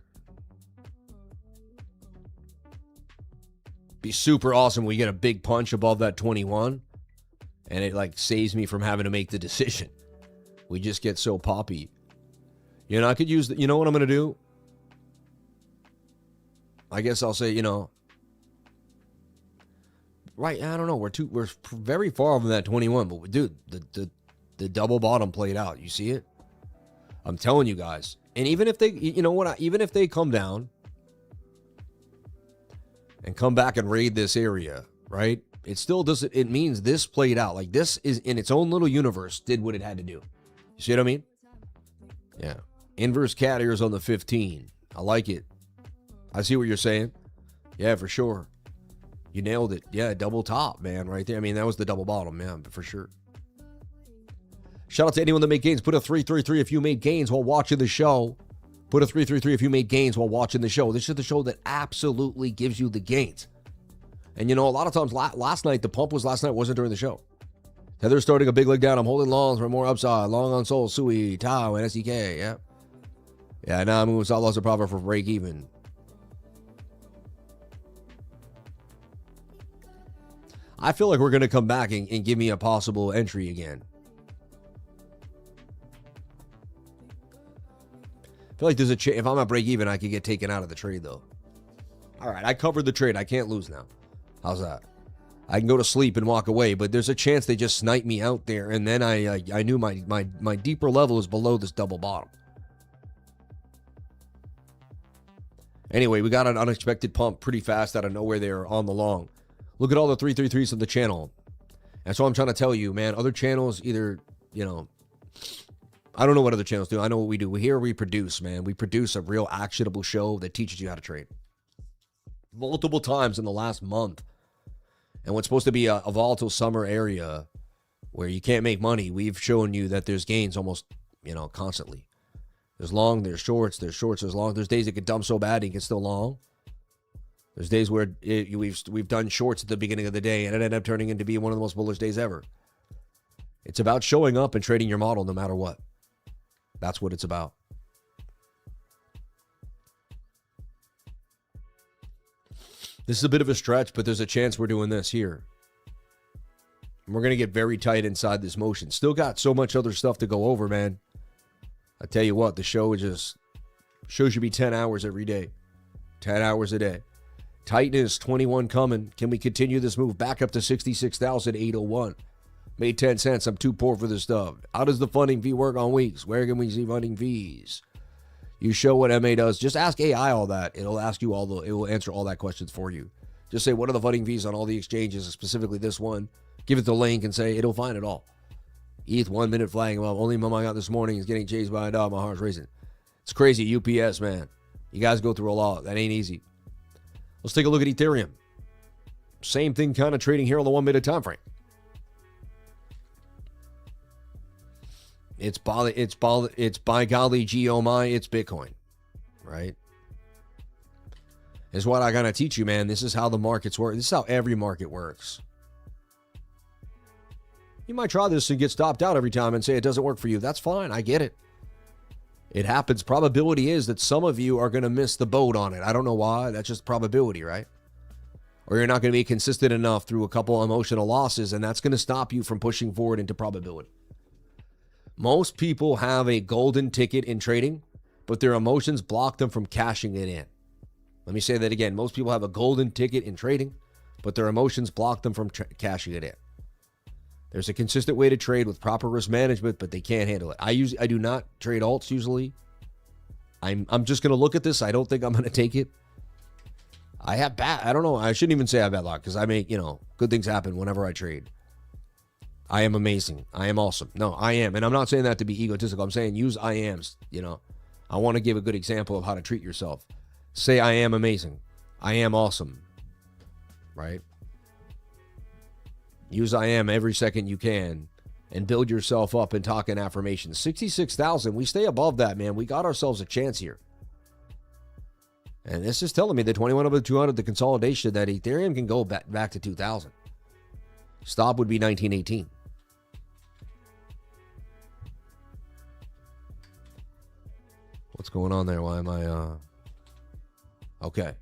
Be super awesome when we get a big punch above that 21 and it like saves me from having to make the decision. We just get so poppy. I could use you know what I'm going to do? I guess I'll say, right, I don't know. We're very far from that 21, but dude, the double bottom played out. You see it? I'm telling you guys. And even if they, even if they come down and come back and raid this area, right? It still doesn't, it means this played out. Like, this is in its own little universe, did what it had to do. You see what I mean? Yeah. Inverse cat ears on the 15. I like it. I see what you're saying. Yeah, for sure. You nailed it. Yeah, double top, man, right there. I mean, that was the double bottom, man, for sure. Shout out to anyone that made gains. Put a 333 if you made gains while watching the show. Put a 333 if you made gains while watching the show. This is the show that absolutely gives you the gains. And, a lot of times last night, the pump was last night, wasn't during the show. Heather starting a big leg down. I'm holding longs for more upside. Long on Sol, Sui, Tau, and SEK. Yeah. Yeah, now I'm moving stop loss of profit for break even. I feel like we're going to come back and give me a possible entry again. I feel like there's a chance. If I'm at break even, I could get taken out of the trade, though. All right, I covered the trade. I can't lose now. How's that? I can go to sleep and walk away, but there's a chance they just snipe me out there, and then I knew my deeper level is below this double bottom. Anyway, we got an unexpected pump pretty fast out of nowhere there on the long. Look at all the 333s of the channel. That's what I'm trying to tell you, man. Other channels either, you know, I don't know what other channels do. I know what we do. Here we produce, man. We produce a real actionable show that teaches you how to trade. Multiple times in the last month. And what's supposed to be a volatile summer area where you can't make money, we've shown you that there's gains almost, you know, constantly. There's long, there's shorts, there's long. There's days it could dump so bad it gets still long. There's days where we've done shorts at the beginning of the day and it ended up turning into be one of the most bullish days ever. It's about showing up and trading your model no matter what. That's what it's about. This is a bit of a stretch, but there's a chance we're doing this here. And we're going to get very tight inside this motion. Still got so much other stuff to go over, man. I tell you what, the show just shows you be 10 hours every day. 10 hours a day. Tightness, 21 coming. Can we continue this move back up to 66,801? Made 10 cents. I'm too poor for this stuff. How does the funding fee work on weeks? Where can we see funding fees? You show what MA does. Just ask AI all that. It'll ask you it will answer all that questions for you. Just say, what are the funding fees on all the exchanges, specifically this one? Give it the link and say, it'll find it all. ETH 1 minute flagging. Well, only mom I got this morning is getting chased by a dog. My heart's racing. It's crazy. UPS, man. You guys go through a lot. That ain't easy. Let's take a look at Ethereum. Same thing kind of trading here on the 1 minute time frame. It's by golly, gee, oh my, it's Bitcoin, right? Is what I gotta teach you, man. This is how the markets work. This is how every market works. You might try this and get stopped out every time and say it doesn't work for you. That's fine. I get it. It happens. Probability is that some of you are going to miss the boat on it. I don't know why. That's just probability, right? Or you're not going to be consistent enough through a couple emotional losses, and that's going to stop you from pushing forward into probability. Most people have a golden ticket in trading, but their emotions block them from cashing it in. Let me say that again. Most people have a golden ticket in trading, but their emotions block them from cashing it in. There's a consistent way to trade with proper risk management, but they can't handle it. I do not trade alts usually. I'm just going to look at this. I don't think I'm going to take it. I don't know. I shouldn't even say I have bad luck because I make, good things happen whenever I trade. I am amazing. I am awesome. No, I am. And I'm not saying that to be egotistical. I'm saying use I ams, I want to give a good example of how to treat yourself. Say I am amazing. I am awesome. Right? Use I am every second you can and build yourself up and talk in affirmations. 66,000. We stay above that, man. We got ourselves a chance here. And this is telling me that 21 over 200, the consolidation, that Ethereum can go back to 2,000. Stop would be 1918. What's going on there? Why am I... Okay.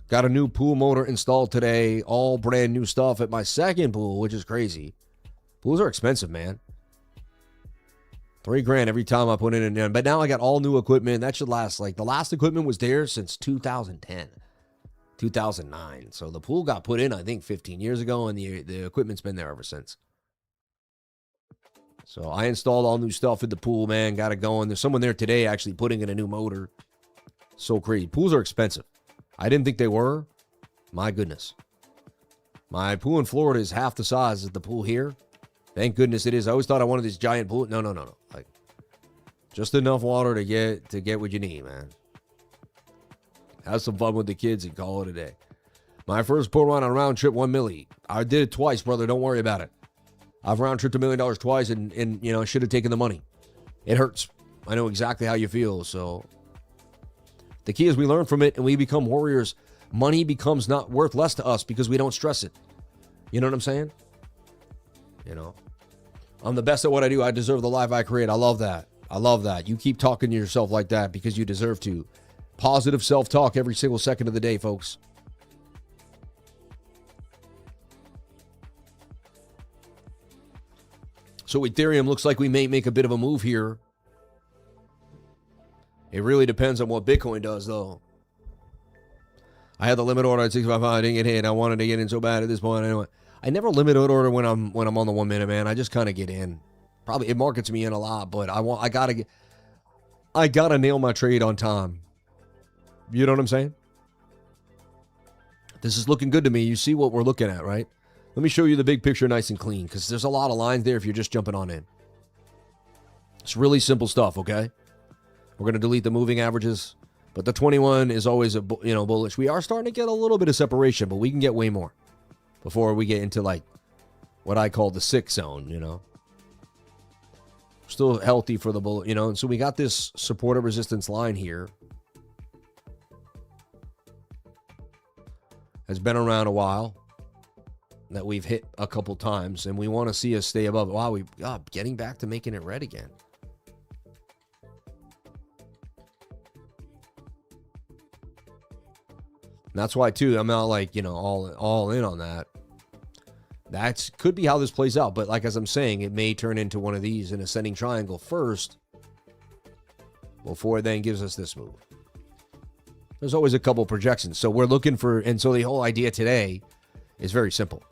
Got a new pool motor installed today. All brand new stuff at my second pool, which is crazy. Pools are expensive, man. $3,000 every time I put it in there. But now I got all new equipment. That should last. Like, the last equipment was there since 2010, 2009. So the pool got put in, I think, 15 years ago, and the equipment's been there ever since. So I installed all new stuff in the pool, man. Got it going. There's someone there today actually putting in a new motor. So crazy. Pools are expensive. I didn't think they were. My goodness. My pool in Florida is half the size of the pool here. Thank goodness it is. I always thought I wanted this giant pool. No. Like, just enough water to get what you need, man. Have some fun with the kids and call it a day. My first pull run on a round trip, 1 milli. I did it twice, brother. Don't worry about it. I've round tripped $1 million twice and should have taken the money. It hurts. I know exactly how you feel, so... The key is we learn from it and we become warriors. Money becomes not worth less to us because we don't stress it. You know what I'm saying? I'm the best at what I do. I deserve the life I create. I love that. I love that. You keep talking to yourself like that because you deserve to. Positive self-talk every single second of the day, folks. So Ethereum looks like we may make a bit of a move here. It really depends on what Bitcoin does, though. I had the limit order at 655. I didn't get hit. I wanted to get in so bad at this point. Anyway, I never limit order when I'm on the 1 minute, man. I just kind of get in. Probably it markets me in a lot, but I gotta nail my trade on time. You know what I'm saying? This is looking good to me. You see what we're looking at, right? Let me show you the big picture nice and clean, because there's a lot of lines there if you're just jumping on in. It's really simple stuff, okay? We're going to delete the moving averages, but the 21 is always bullish. We are starting to get a little bit of separation, but we can get way more before we get into like what I call the 6 zone, Still healthy for the bullet, and so we got this support resistance line here. Has been around a while, that we've hit a couple times, and we want to see us stay above it. Wow, getting back to making it red again. And that's why, too, I'm not like, all in on that. That could be how this plays out, but like as I'm saying, it may turn into one of these, an ascending triangle first, before it then gives us this move. There's always a couple projections. So we're looking for, and so the whole idea today is very simple.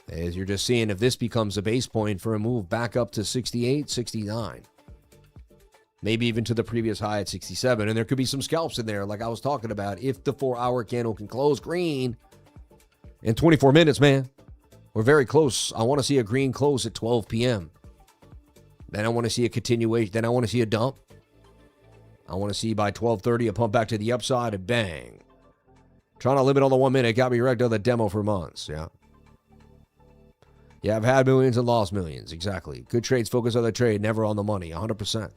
Is you're just seeing if this becomes a base point for a move back up to 68, 69. Maybe even to the previous high at 67. And there could be some scalps in there, like I was talking about. If the 4-hour candle can close green in 24 minutes, man, we're very close. I want to see a green close at 12 p.m. Then I want to see a continuation. Then I want to see a dump. I want to see by 12:30 a pump back to the upside and bang. Trying to limit on the 1 minute. Got me wrecked on the demo for months. Yeah. Yeah, I've had millions and lost millions. Exactly. Good trades focus on the trade, never on the money. 100%.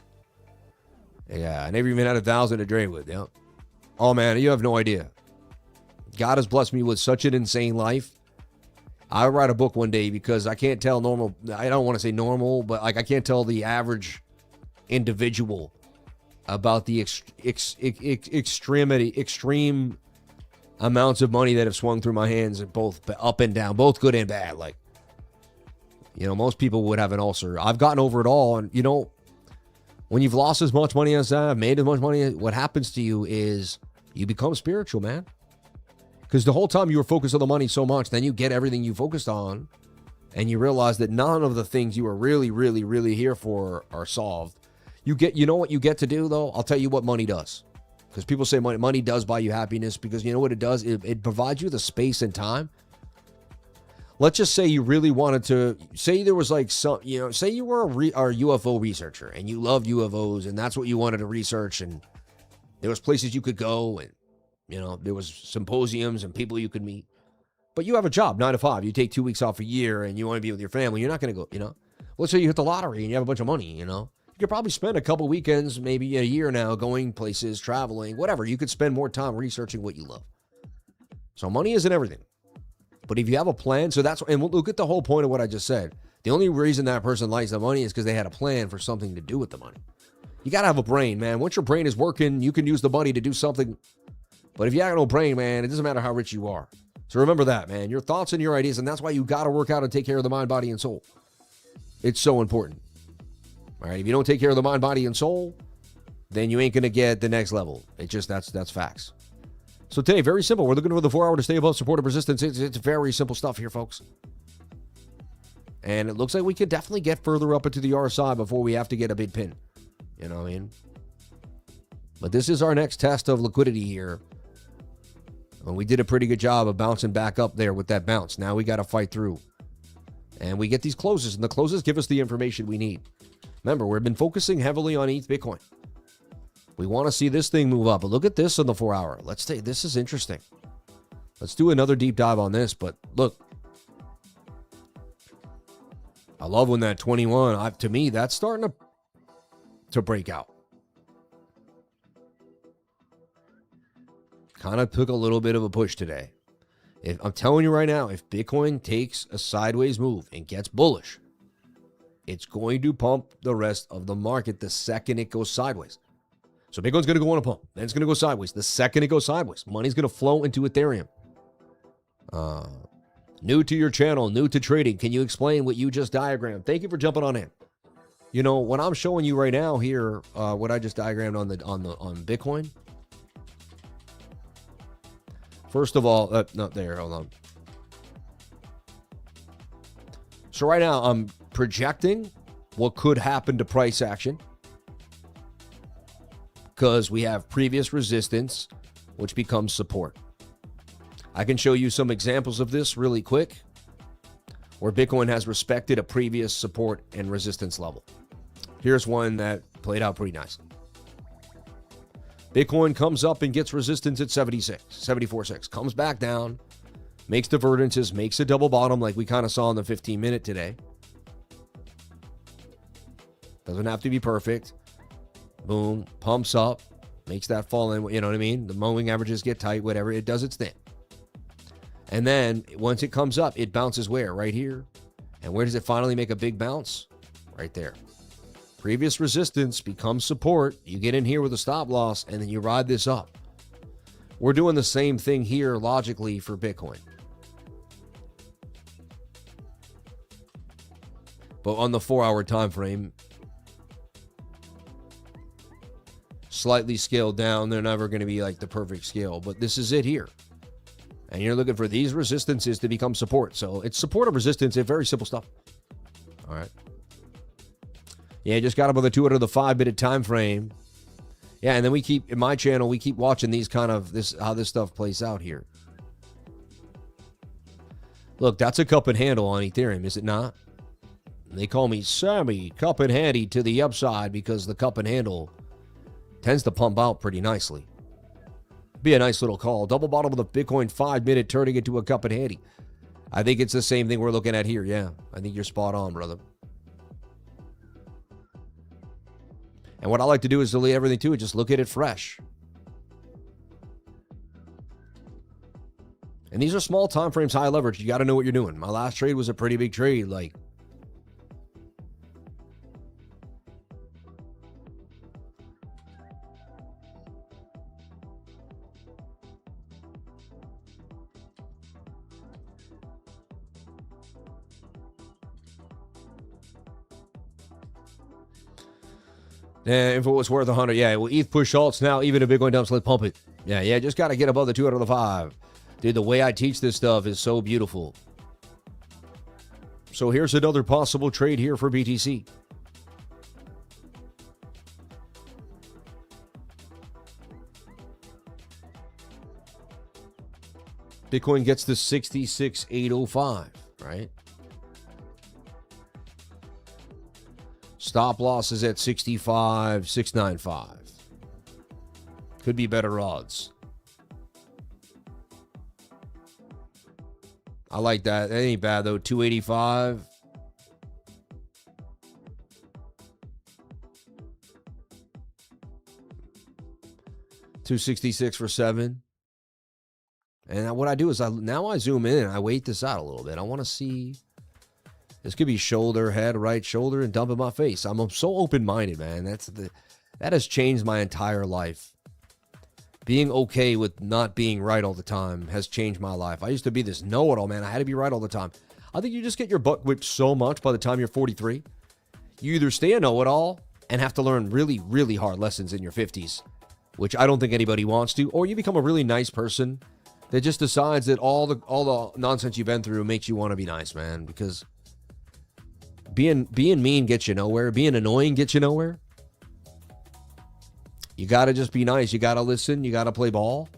Yeah, I never even had 1,000 to trade with. Yeah. Oh, man, you have no idea. God has blessed me with such an insane life. I'll write a book one day because I can't tell normal. I don't want to say normal, but like I can't tell the average individual about the extreme amounts of money that have swung through my hands, and both up and down, both good and bad. Like, most people would have an ulcer. I've gotten over it all. And, when you've lost as much money as I've made as much money, what happens to you is you become spiritual, man. Because the whole time you were focused on the money so much, then you get everything you focused on, and you realize that none of the things you were really, really, really here for are solved. You know what you get to do, though? I'll tell you what money does. Because people say money does buy you happiness, because you know what it does? It provides you the space and time. Let's just say you really wanted to, say there was like some, say you were a UFO researcher and you loved UFOs and that's what you wanted to research, and there was places you could go, and, there was symposiums and people you could meet. But you have a job, 9 to 5. You take 2 weeks off a year and you want to be with your family. You're not going to go, Let's say you hit the lottery and you have a bunch of money, You could probably spend a couple weekends, maybe a year now, going places, traveling, whatever. You could spend more time researching what you love. So money isn't everything. But if you have a plan, and look at the whole point of what I just said. The only reason that person likes the money is because they had a plan for something to do with the money. You got to have a brain, man. Once your brain is working, you can use the money to do something. But if you have no brain, man, it doesn't matter how rich you are. So remember that, man. Your thoughts and your ideas, and that's why you got to work out and take care of the mind, body, and soul. It's so important. All right, if you don't take care of the mind, body, and soul, then you ain't going to get the next level. That's facts. So today, very simple. We're looking for the 4-hour to stay above supportive resistance. It's very simple stuff here, folks. And it looks like we could definitely get further up into the RSI before we have to get a big pin. You know what I mean? But this is our next test of liquidity here. And we did a pretty good job of bouncing back up there with that bounce. Now we got to fight through. And we get these closes, and the closes give us the information we need. Remember, we've been focusing heavily on ETH Bitcoin. We want to see this thing move up. But look at this on the 4-hour. This is interesting. Let's do another deep dive on this. But look, I love when that 21, to me, that's starting to break out. Kind of took a little bit of a push today. I'm telling you right now, if Bitcoin takes a sideways move and gets bullish, it's going to pump the rest of the market the second it goes sideways. So Bitcoin's going to go on a pump. Then it's going to go sideways. The second it goes sideways, money's going to flow into Ethereum. New to your channel, new to trading. Can you explain what you just diagrammed? Thank you for jumping on in. What I'm showing you right now here, what I just diagrammed on Bitcoin, First of all, no, there, hold on. So right now, I'm projecting what could happen to price action because we have previous resistance, which becomes support. I can show you some examples of this really quick, where Bitcoin has respected a previous support and resistance level. Here's one that played out pretty nicely. Bitcoin comes up and gets resistance at 74.6, comes back down, makes divergences, makes a double bottom like we kind of saw in the 15-minute today. Doesn't have to be perfect. Boom, pumps up, makes that fall in, you know what I mean? The moving averages get tight, whatever, it does its thing. And then once it comes up, it bounces where? Right here. And where does it finally make a big bounce? Right there. Previous resistance becomes support. You get in here with a stop loss, and then you ride this up. We're doing the same thing here logically for Bitcoin. But on the 4-hour time frame, slightly scaled down. They're never going to be like the perfect scale, but this is it here. And you're looking for these resistances to become support. So it's support and resistance. It's very simple stuff. All right. Yeah, just got above the 2 out of the 5-minute time frame. Yeah, and then we keep, in my channel, we keep watching these kind of, this how this stuff plays out here. Look, that's a cup and handle on Ethereum, is it not? They call me Sammy, cup and handy to the upside because the cup and handle tends to pump out pretty nicely. Be a nice little call. Double bottom of the Bitcoin 5-minute turning into a cup and handy. I think it's the same thing we're looking at here. Yeah, I think you're spot on, brother. And what I like to do is delete everything too and just look at it fresh. And these are small time frames, high leverage. You got to know what you're doing. My last trade was a pretty big trade. Like, if it was worth 100, yeah, well, ETH push alts now, even if Bitcoin dumps, let pump it. Yeah, just got to get above the 2 out of the 5. Dude, the way I teach this stuff is so beautiful. So here's another possible trade here for BTC. Bitcoin gets to 66,805, right? Stop loss is at 65,695. Could be better odds. I like that. That ain't bad, though. 285. $266 for 7. And what I do is now I zoom in and I wait this out a little bit. I want to see. This could be shoulder, head, right shoulder, and dump in my face. I'm so open-minded, man. That has changed my entire life. Being okay with not being right all the time has changed my life. I used to be this know-it-all, man. I had to be right all the time. I think you just get your butt whipped so much by the time you're 43. You either stay a know-it-all and have to learn really, really hard lessons in your 50s, which I don't think anybody wants to, or you become a really nice person that just decides that all the nonsense you've been through makes you want to be nice, man, because being mean gets you nowhere. Being annoying gets you nowhere. You got to just be nice. You got to listen. You got to play ball.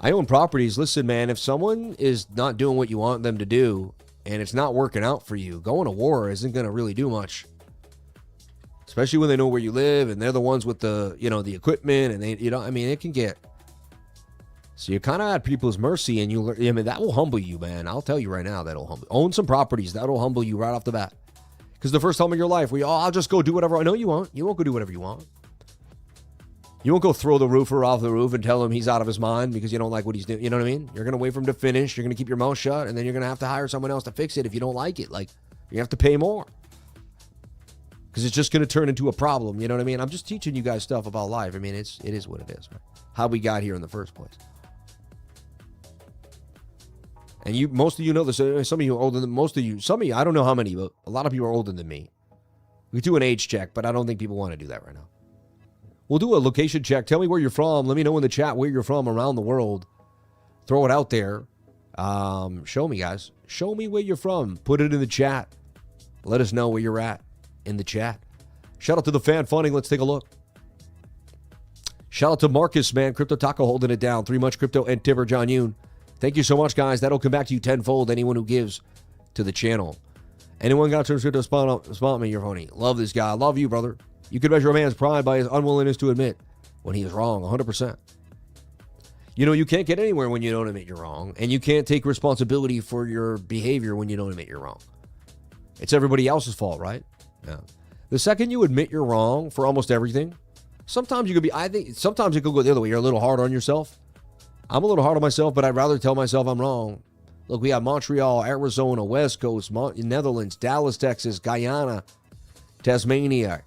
I own properties. Listen, man, if someone is not doing what you want them to do and it's not working out for you, going to war isn't going to really do much. Especially when they know where you live and they're the ones with the, the equipment and they, it can get. So you're kind of at people's mercy, and that will humble you, man. I'll tell you right now, that'll humble you. Own some properties. That'll humble you right off the bat. Because the first time in your life, I'll just go do whatever. No, you won't. You won't go do whatever you want. You won't go throw the roofer off the roof and tell him he's out of his mind because you don't like what he's doing. You know what I mean? You're going to wait for him to finish. You're going to keep your mouth shut, and then you're going to have to hire someone else to fix it if you don't like it. Like, you have to pay more. Because it's just going to turn into a problem. You know what I mean? I'm just teaching you guys stuff about life. I mean, it is what it is, man. How we got here in the first place. And most of you know this. Some of you are older than most of you. Some of you, I don't know how many, but a lot of you are older than me. We do an age check, but I don't think people want to do that right now. We'll do a location check. Tell me where you're from. Let me know in the chat where you're from around the world. Throw it out there. Show me, guys. Show me where you're from. Put it in the chat. Let us know where you're at in the chat. Shout out to the fan funding. Let's take a look. Shout out to Marcus, man. Crypto Taco holding it down. 3 Much Crypto and Tipper John Yoon. Thank you so much, guys. That'll come back to you tenfold. Anyone who gives to the channel. Anyone got to crypto spot me, you're funny. Love this guy. Love you, brother. You can measure a man's pride by his unwillingness to admit when he is wrong, 100%. You know, you can't get anywhere when you don't admit you're wrong, and you can't take responsibility for your behavior when you don't admit you're wrong. It's everybody else's fault, right? Yeah. The second you admit you're wrong for almost everything, sometimes you could be, I think, sometimes it could go the other way. You're a little hard on yourself. I'm a little hard on myself, but I'd rather tell myself I'm wrong. Look, we have Montreal, Arizona, West Coast, Netherlands, Dallas, Texas, Guyana, Tasmania,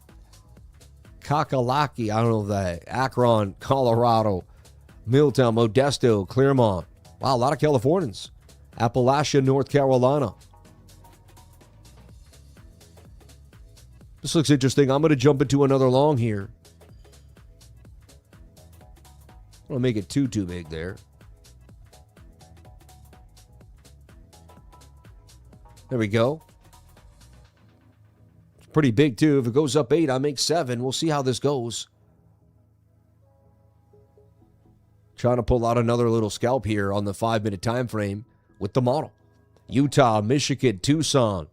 Kakalaki, I don't know that, Akron, Colorado, Milltown, Modesto, Claremont. Wow, a lot of Californians. Appalachia, North Carolina. This looks interesting. I'm going to jump into another long here. I don't make it too big there. There we go. It's pretty big, too. If it goes up 8, I make 7. We'll see how this goes. Trying to pull out another little scalp here on the 5-minute time frame with the model. Utah, Michigan, Tucson,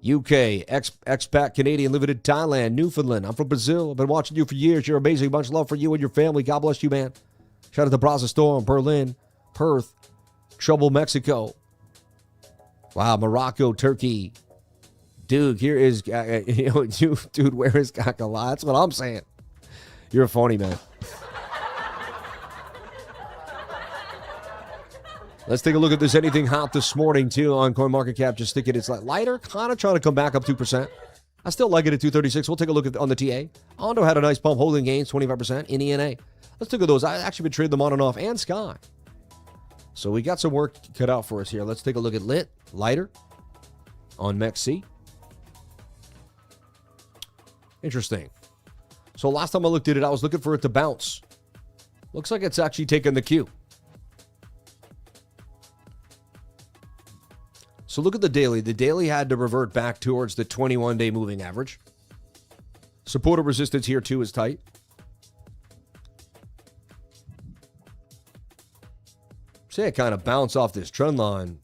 UK, expat Canadian living in Thailand, Newfoundland. I'm from Brazil. I've been watching you for years. You're amazing. Much love for you and your family. God bless you, man. Shout out to Brazos Storm, Berlin, Perth, Trouble, Mexico. Wow, Morocco, Turkey. Dude, here is, dude, where is Kakala? That's what I'm saying. You're funny, man. Let's take a look at this anything hot this morning, too, on CoinMarketCap. Just thinking it's like lighter, kind of trying to come back up 2%. I still like it at 236. We'll take a look at on the TA. Ondo had a nice pump, holding gains, 25% in ENA. Let's take a look at those. I actually been trading them on and off, and Sky. So we got some work cut out for us here. Let's take a look at Lit, lighter, on MEXC. Interesting. So last time I looked at it, I was looking for it to bounce. Looks like it's actually taken the cue. So look at the daily. The daily had to revert back towards the 21-day moving average. Support or resistance here, too, is tight. Say it kind of bounce off this trend line.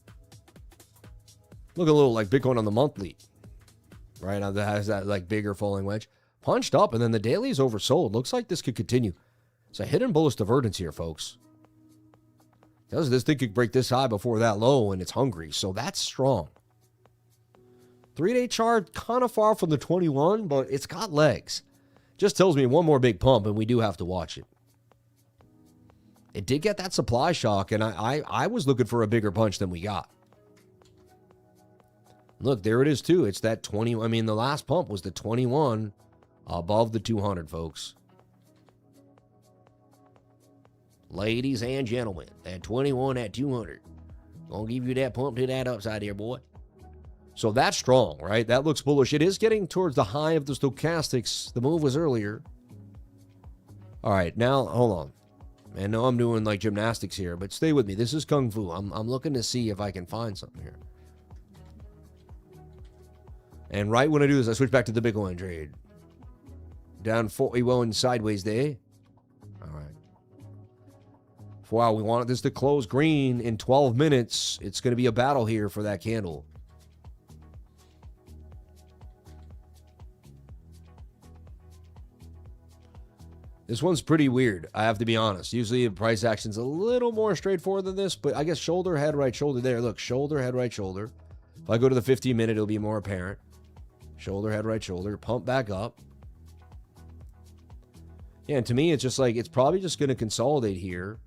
Look a little like Bitcoin on the monthly. Right? That has that like bigger falling wedge. Punched up, and then the daily is oversold. Looks like this could continue. It's a hidden bullish divergence here, folks. This thing could break this high before that low, and it's hungry. So that's strong. 3-day chart, kind of far from the 21, but it's got legs. Just tells me one more big pump, and we do have to watch it. It did get that supply shock, and I was looking for a bigger punch than we got. Look, there it is, too. It's that 20. I mean, the last pump was the 21 above the 200, folks. Ladies and gentlemen, that 21 at 200. Gonna give you that pump to that upside here, boy. So that's strong, right? That looks bullish. It is getting towards the high of the stochastics. The move was earlier. All right, now, hold on. I know I'm doing like gymnastics here, but stay with me. This is Kung Fu. I'm looking to see if I can find something here. And right when I do this, I switch back to the Bitcoin trade. Down 41 sideways there. All right. Wow, we wanted this to close green in 12 minutes. It's going to be a battle here for that candle. This one's pretty weird, I have to be honest. Usually price action's a little more straightforward than this, but I guess shoulder, head, right shoulder there. Look, shoulder, head, right shoulder. If I go to the 15-minute, it'll be more apparent. Shoulder, head, right shoulder. Pump back up. Yeah, and to me, it's just like, it's probably just going to consolidate here.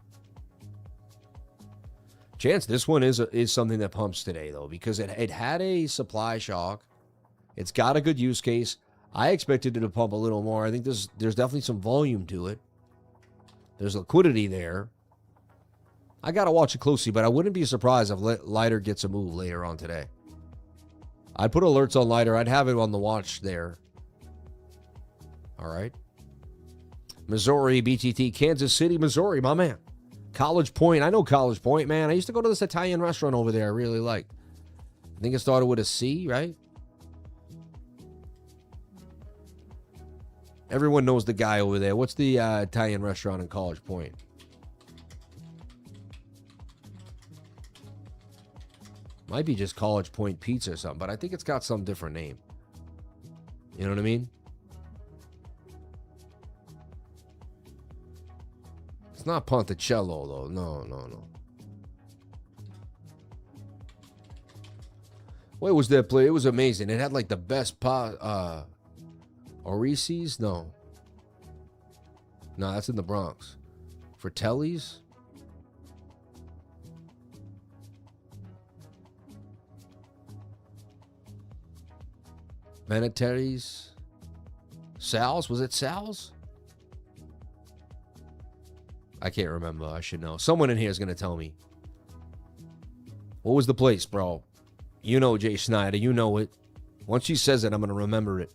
Chance this one is something that pumps today, though, because it had a supply shock. It's got a good use case. I expected it to pump a little more. I think there's definitely some volume to it. There's liquidity there. I got to watch it closely, but I wouldn't be surprised if Lighter gets a move later on today. I'd put alerts on Lighter. I'd have it on the watch there. All right. Missouri, BTT, Kansas City, Missouri, my man. College Point. I know College Point, man. I used to go to this Italian restaurant over there I really liked. I think it started with a C, right? Everyone knows the guy over there. What's the Italian restaurant in College Point? Might be just College Point Pizza or something, but I think it's got some different name. You know what I mean? It's not Ponticello, though. No. What was that play? It was amazing. It had like the best Orices? No, that's in the Bronx. Fratelli's? Manatari's? Sal's? Was it Sal's? I can't remember. I should know. Someone in here is going to tell me. What was the place, bro? You know Jay Schneider. You know it. Once she says it, I'm going to remember it.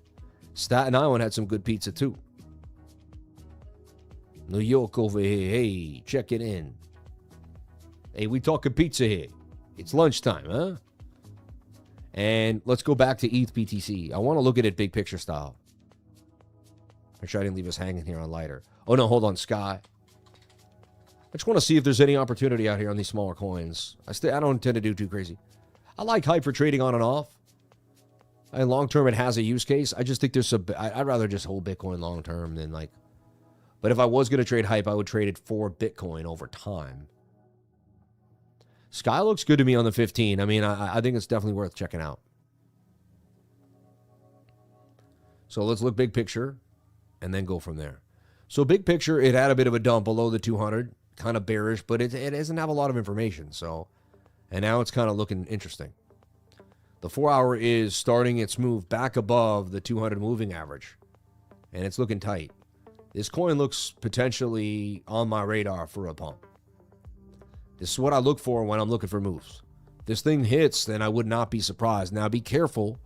Staten Island had some good pizza, too. New York over here. Hey, check it in. Hey, we talking pizza here. It's lunchtime, huh? And let's go back to ETHBTC. I want to look at it big picture style. Make sure I didn't leave us hanging here on lighter. Oh, no, hold on, Sky. I just want to see if there's any opportunity out here on these smaller coins. I don't intend to do too crazy. I like hype for trading on and off. And long term, it has a use case. I just think there's I'd rather just hold Bitcoin long term than like. But if I was going to trade hype, I would trade it for Bitcoin over time. Sky looks good to me on the 15. I mean, I think it's definitely worth checking out. So let's look big picture and then go from there. So big picture, it had a bit of a dump below the 200, kind of bearish, but it doesn't have a lot of information. So, and now it's kind of looking interesting. The 4-hour is starting its move back above the 200 moving average, and it's looking tight. This coin looks potentially on my radar for a pump. This is what I look for when I'm looking for moves. If this thing hits, then I would not be surprised. Now, be careful.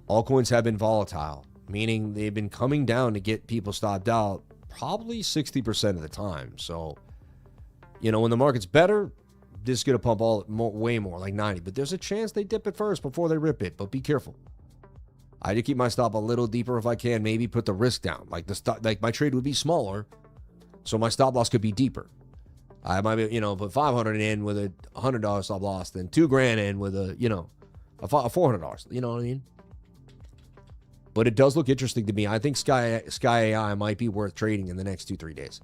Altcoins have been volatile, meaning they've been coming down to get people stopped out probably 60% of the time. So, you know, when the market's better, this is going to pump way more, like 90. But there's a chance they dip it first before they rip it. But be careful. I do keep my stop a little deeper if I can. Maybe put the risk down. Like my trade would be smaller, so my stop loss could be deeper. I might be, put 500 in with a $100 stop loss, then $2,000 in with a $400. You know what I mean? But it does look interesting to me. I think Sky AI might be worth trading in the next 2-3 days.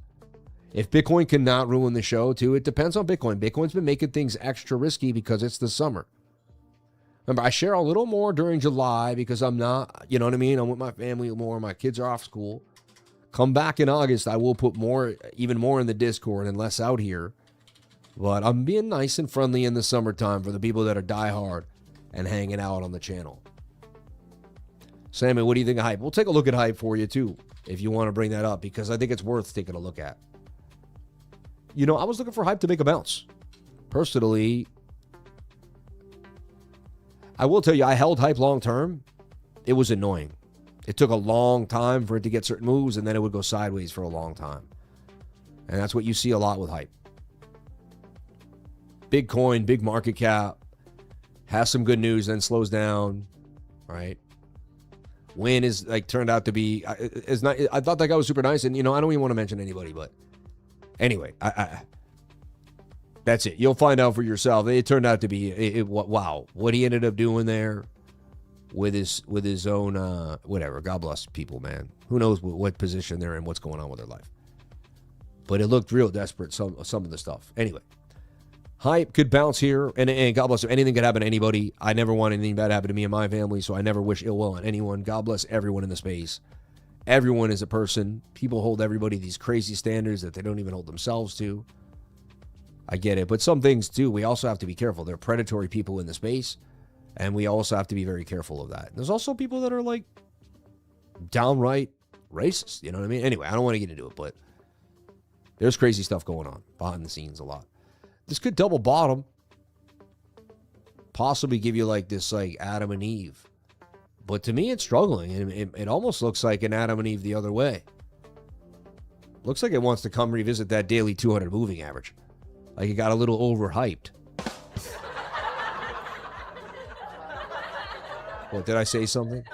If Bitcoin cannot ruin the show, too, it depends on Bitcoin. Bitcoin's been making things extra risky because it's the summer. Remember, I share a little more during July because I'm not, you know what I mean? I'm with my family more. My kids are off school. Come back in August, I will put even more in the Discord and less out here. But I'm being nice and friendly in the summertime for the people that are diehard and hanging out on the channel. Sammy, what do you think of hype? We'll take a look at hype for you, too, if you want to bring that up, because I think it's worth taking a look at. I was looking for hype to make a bounce. Personally, I will tell you, I held hype long term. It was annoying. It took a long time for it to get certain moves, and then it would go sideways for a long time. And that's what you see a lot with hype. Big coin, big market cap, has some good news, then slows down, right? Win is turned out to be, I thought that guy was super nice, and I don't even want to mention anybody, but anyway, that's it. You'll find out for yourself. It turned out to be, wow, what he ended up doing there with his own, whatever. God bless people, man. Who knows what position they're in, what's going on with their life. But it looked real desperate, some of the stuff. Anyway, hype could bounce here, and God bless, anything could happen to anybody. I never want anything bad to happen to me and my family, so I never wish ill will on anyone. God bless everyone in the space. Everyone is a person. People hold everybody these crazy standards that they don't even hold themselves to. I get it. But some things, too, we also have to be careful. There are predatory people in the space, and we also have to be very careful of that. There's also people that are, downright racist. You know what I mean? Anyway, I don't want to get into it, but there's crazy stuff going on behind the scenes a lot. This could double bottom. Possibly give you, this, Adam and Eve. But to me, it's struggling. It almost looks like an Adam and Eve the other way. Looks like it wants to come revisit that daily 200 moving average. Like it got a little overhyped. What, did I say something?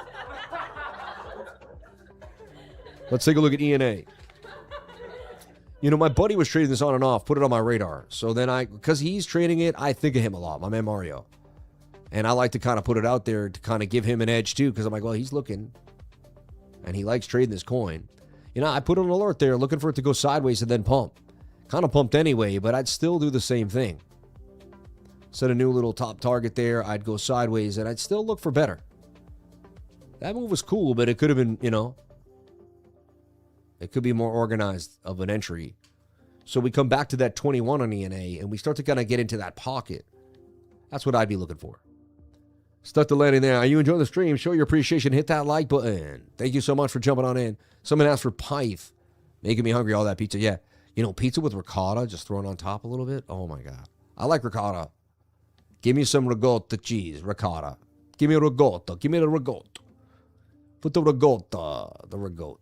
Let's take a look at ENA. You know, my buddy was trading this on and off, put it on my radar. So then because he's trading it, I think of him a lot, my man Mario. And I like to kind of put it out there to kind of give him an edge too, because I'm like, well, he's looking. And he likes trading this coin. You know, I put an alert there looking for it to go sideways and then pump. Kind of pumped anyway, but I'd still do the same thing. Set a new little top target there. I'd go sideways and I'd still look for better. That move was cool, but it could have been, you know, it could be more organized of an entry. So we come back to that 21 on ENA and we start to kind of get into that pocket. That's what I'd be looking for. Stuck the landing there. Are you enjoying the stream? Show your appreciation. Hit that like button. Thank you so much for jumping on in. Someone asked for Pyth. Making me hungry, all that pizza. Yeah. You know, pizza with ricotta, just thrown on top a little bit. Oh, my God. I like ricotta. Give me some ricotta cheese, ricotta. Give me a ricotta. Give me the ricotta. Put the ricotta. The ricotta.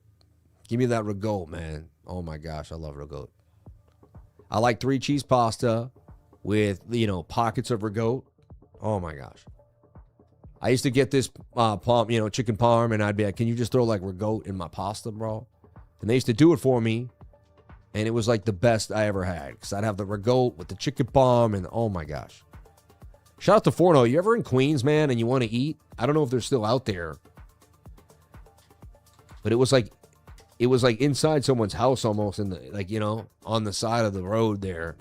Give me that ricotta, man. Oh, my gosh. I love ricotta. I like 3 cheese pasta with, you know, pockets of ricotta. Oh, my gosh. I used to get this chicken parm, and I'd be like, can you just throw, like, ricotta in my pasta, bro? And they used to do it for me, and it was, like, the best I ever had. Because I'd have the ricotta with the chicken parm, and oh, my gosh. Shout out to Forno. You ever in Queens, man, and you want to eat? I don't know if they're still out there. But it was like inside someone's house almost, in the, like, you know, on the side of the road there.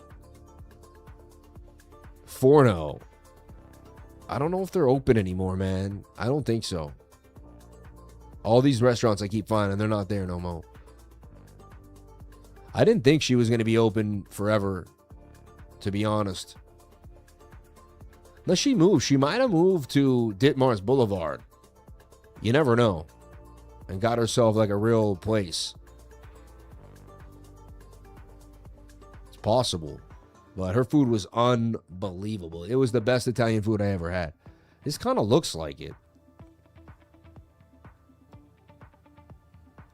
Forno. I don't know if they're open anymore, man. I don't think so. All these restaurants I keep finding, they're not there no more. I didn't think she was going to be open forever, to be honest. Unless she moved. She might have moved to Ditmars Boulevard. You never know. And got herself like a real place. It's possible. But her food was unbelievable. It was the best Italian food I ever had. This kind of looks like it.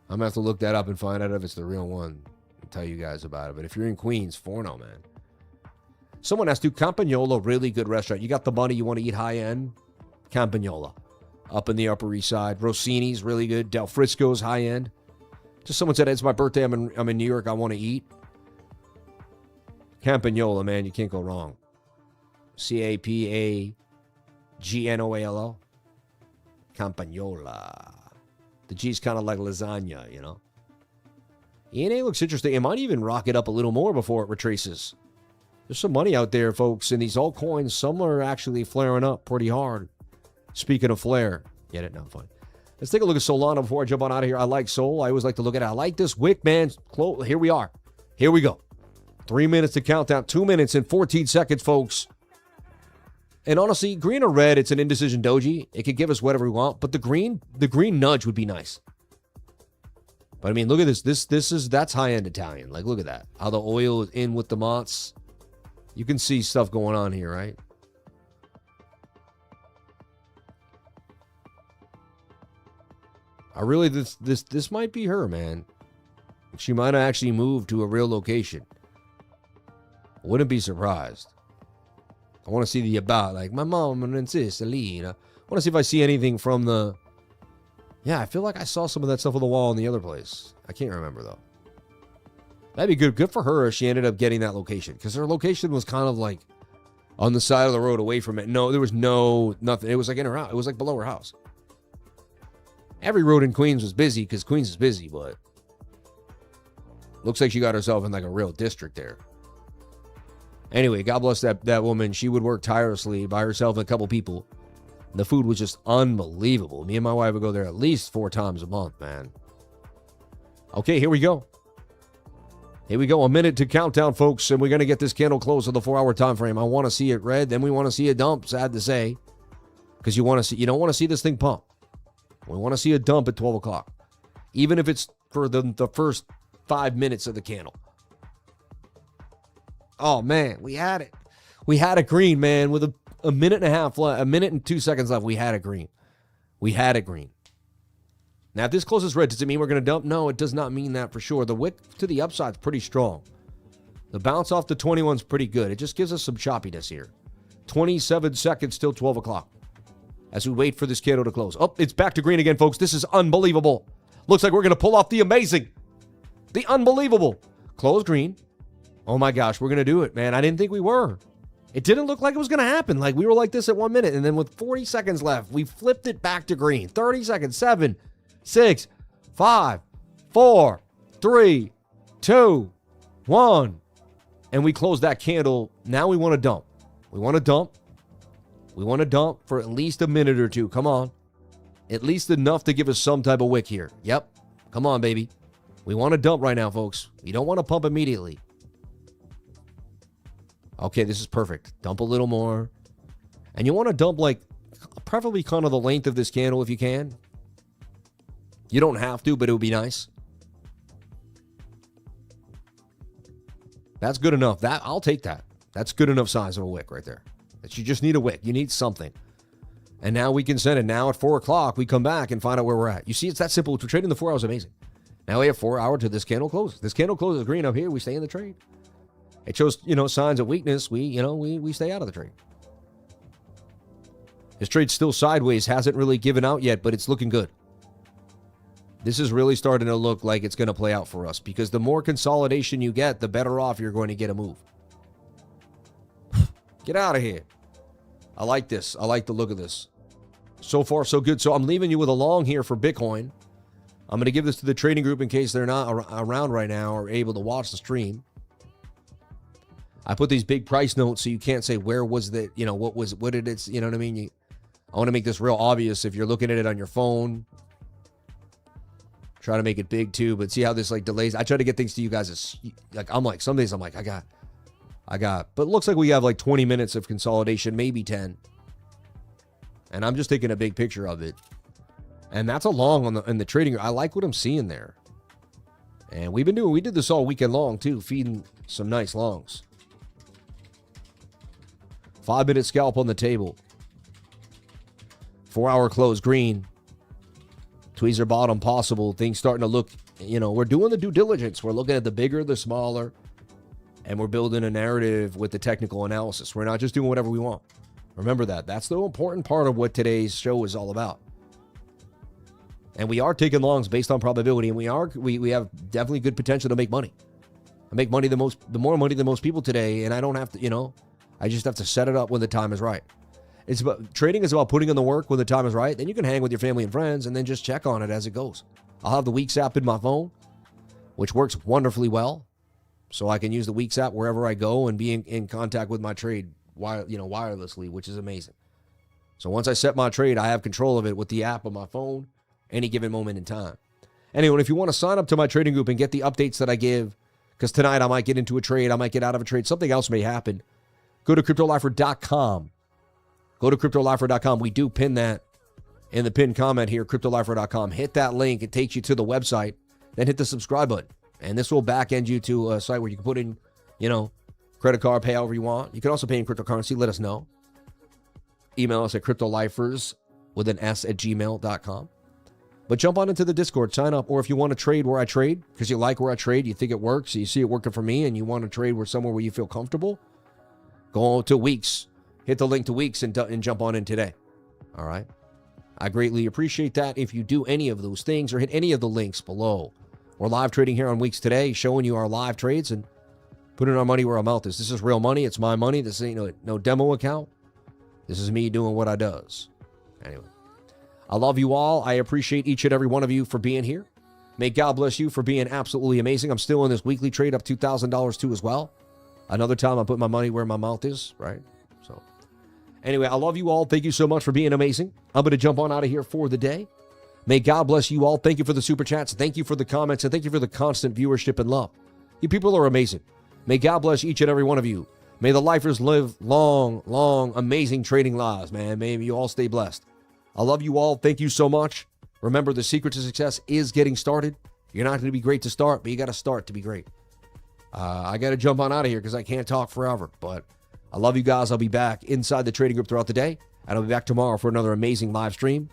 I'm going to have to look that up and find out if it's the real one. I'll tell you guys about it. But if you're in Queens, Forno, man. Someone asked, dude, Campagnola, really good restaurant. You got the money, you want to eat high-end? Campagnola. Up in the Upper East Side. Rossini's really good. Del Frisco's high-end. Just someone said, it's my birthday, I'm in New York, I want to eat. Campagnola, man, you can't go wrong. Capagnolo. Campagnola. The G's kind of like lasagna, you know. ENA looks interesting. It might even rock it up a little more before it retraces. There's some money out there, folks, in these altcoins. Some are actually flaring up pretty hard. Speaking of flare. Get it? No, fine. Let's take a look at Solana before I jump on out of here. I like Sol. I always like to look at it. I like this wick, man. Here we are. Here we go. 3 minutes to count down. 2 minutes and 14 seconds, folks. And honestly, green or red, it's an indecision doji. It could give us whatever we want, but the green nudge would be nice. But I mean, look at this. That's high-end Italian. Like, look at that. How the oil is in with the mots. You can see stuff going on here, right? This might be her, man. She might have actually moved to a real location. Wouldn't be surprised. I want to see the about, like, my mom and Sicily. I want to see if I see anything from the... Yeah, I feel like I saw some of that stuff on the wall in the other place. I can't remember, though. That'd be good. Good for her if she ended up getting that location. Because her location was kind of like on the side of the road away from it. No, there was nothing. It was like in her house. It was like below her house. Every road in Queens was busy because Queens is busy, but looks like she got herself in like a real district there. Anyway, God bless that woman. She would work tirelessly by herself and a couple people. The food was just unbelievable. Me and my wife would go there at least 4 times a month, man. Okay, here we go. Here we go. A minute to countdown, folks, and we're going to get this candle closed on the 4-hour time frame. I want to see it red, then we want to see it dump, sad to say. Because you don't want to see this thing pump. We want to see a dump at 12 o'clock. Even if it's for the first 5 minutes of the candle. Oh, man, we had it. We had a green, man, with a minute and a half left, a minute and 2 seconds left. We had a green. We had a green. Now, if this closes red, does it mean we're going to dump? No, it does not mean that for sure. The wick to the upside is pretty strong. The bounce off the 21 is pretty good. It just gives us some choppiness here. 27 seconds till 12 o'clock as we wait for this candle to close. Oh, it's back to green again, folks. This is unbelievable. Looks like we're going to pull off the amazing, the unbelievable. Close green. Oh my gosh, we're going to do it, man. I didn't think we were. It didn't look like it was going to happen. Like we were like this at 1 minute, and then with 40 seconds left, we flipped it back to green. 30 seconds, 7, 6, 5, 4, 3, 2, 1. And we close that candle. Now we want to dump. We want to dump. We want to dump for at least a minute or two. Come on. At least enough to give us some type of wick here. Yep. Come on, baby. We want to dump right now, folks. We don't want to pump immediately. Okay, this is perfect. Dump a little more. And you want to dump like preferably kind of the length of this candle if you can. You don't have to, but it would be nice. That's good enough. I'll take that. That's good enough size of a wick right there. That you just need a wick. You need something. And now we can send it. Now at 4 o'clock, we come back and find out where we're at. You see, it's that simple. We're trading the 4 hours amazing. Now we have 4 hours till this candle closes. This candle closes green up here. We stay in the trade. It shows, signs of weakness. We stay out of the trade. This trade's still sideways. Hasn't really given out yet, but it's looking good. This is really starting to look like it's going to play out for us because the more consolidation you get, the better off you're going to get a move. Get out of here. I like this. I like the look of this. So far, so good. So I'm leaving you with a long here for Bitcoin. I'm going to give this to the trading group in case they're not around right now or able to watch the stream. I put these big price notes so you can't say where was the, what did it, you know what I mean? I want to make this real obvious if you're looking at it on your phone. Try to make it big too, but see how this like delays. I try to get things to you guys as some days I'm like, I got, but it looks like we have like 20 minutes of consolidation, maybe 10. And I'm just taking a big picture of it. And that's a long in the trading. I like what I'm seeing there. And we did this all weekend long too, feeding some nice longs. 5-minute scalp on the table. 4-hour close green. Tweezer bottom possible. Things starting to look, we're doing the due diligence. We're looking at the bigger, the smaller, and we're building a narrative with the technical analysis. We're not just doing whatever we want. Remember that. That's the important part of what today's show is all about. And we are taking longs based on probability, and we have definitely good potential to make money. I make money the more money than most people today, and I don't have to, I just have to set it up when the time is right. Trading is about putting in the work when the time is right. Then you can hang with your family and friends and then just check on it as it goes. I'll have the WEEX app in my phone, which works wonderfully well. So I can use the WEEX app wherever I go and be in contact with my trade wirelessly, which is amazing. So once I set my trade, I have control of it with the app on my phone any given moment in time. Anyway, if you want to sign up to my trading group and get the updates that I give, because tonight I might get into a trade, I might get out of a trade, something else may happen, go to CryptoLifer.com. Go to CryptoLifer.com. We do pin that in the pinned comment here, CryptoLifer.com. Hit that link. It takes you to the website. Then hit the subscribe button. And this will back end you to a site where you can put in, credit card, pay however you want. You can also pay in cryptocurrency. Let us know. Email us at CryptoLifers with an S at gmail.com. But jump on into the Discord. Sign up. Or if you want to trade where I trade, because you like where I trade, you think it works, you see it working for me, and you want to trade somewhere where you feel comfortable, go to WEEX. Hit the link to WEEX and jump on in today. All right? I greatly appreciate that if you do any of those things or hit any of the links below. We're live trading here on WEEX today, showing you our live trades and putting our money where our mouth is. This is real money. It's my money. This ain't no demo account. This is me doing what I does. Anyway, I love you all. I appreciate each and every one of you for being here. May God bless you for being absolutely amazing. I'm still in this weekly trade up $2,000 too as well. Another time I put my money where my mouth is, right? So anyway, I love you all. Thank you so much for being amazing. I'm going to jump on out of here for the day. May God bless you all. Thank you for the super chats. Thank you for the comments. And thank you for the constant viewership and love. You people are amazing. May God bless each and every one of you. May the lifers live long, long, amazing trading lives, man. May you all stay blessed. I love you all. Thank you so much. Remember, the secret to success is getting started. You're not going to be great to start, but you got to start to be great. I got to jump on out of here because I can't talk forever. But I love you guys. I'll be back inside the trading group throughout the day. And I'll be back tomorrow for another amazing live stream.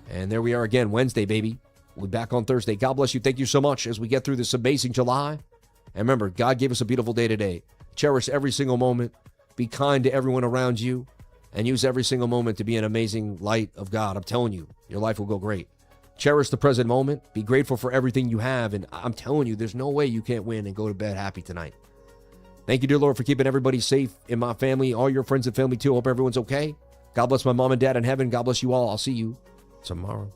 And there we are again, Wednesday, baby. We'll be back on Thursday. God bless you. Thank you so much as we get through this amazing July. And remember, God gave us a beautiful day today. Cherish every single moment. Be kind to everyone around you. And use every single moment to be an amazing light of God. I'm telling you, your life will go great. Cherish the present moment. Be grateful for everything you have. And I'm telling you, there's no way you can't win and go to bed happy tonight. Thank you, dear Lord, for keeping everybody safe in my family, all your friends and family too. Hope everyone's okay. God bless my mom and dad in heaven. God bless you all. I'll see you tomorrow.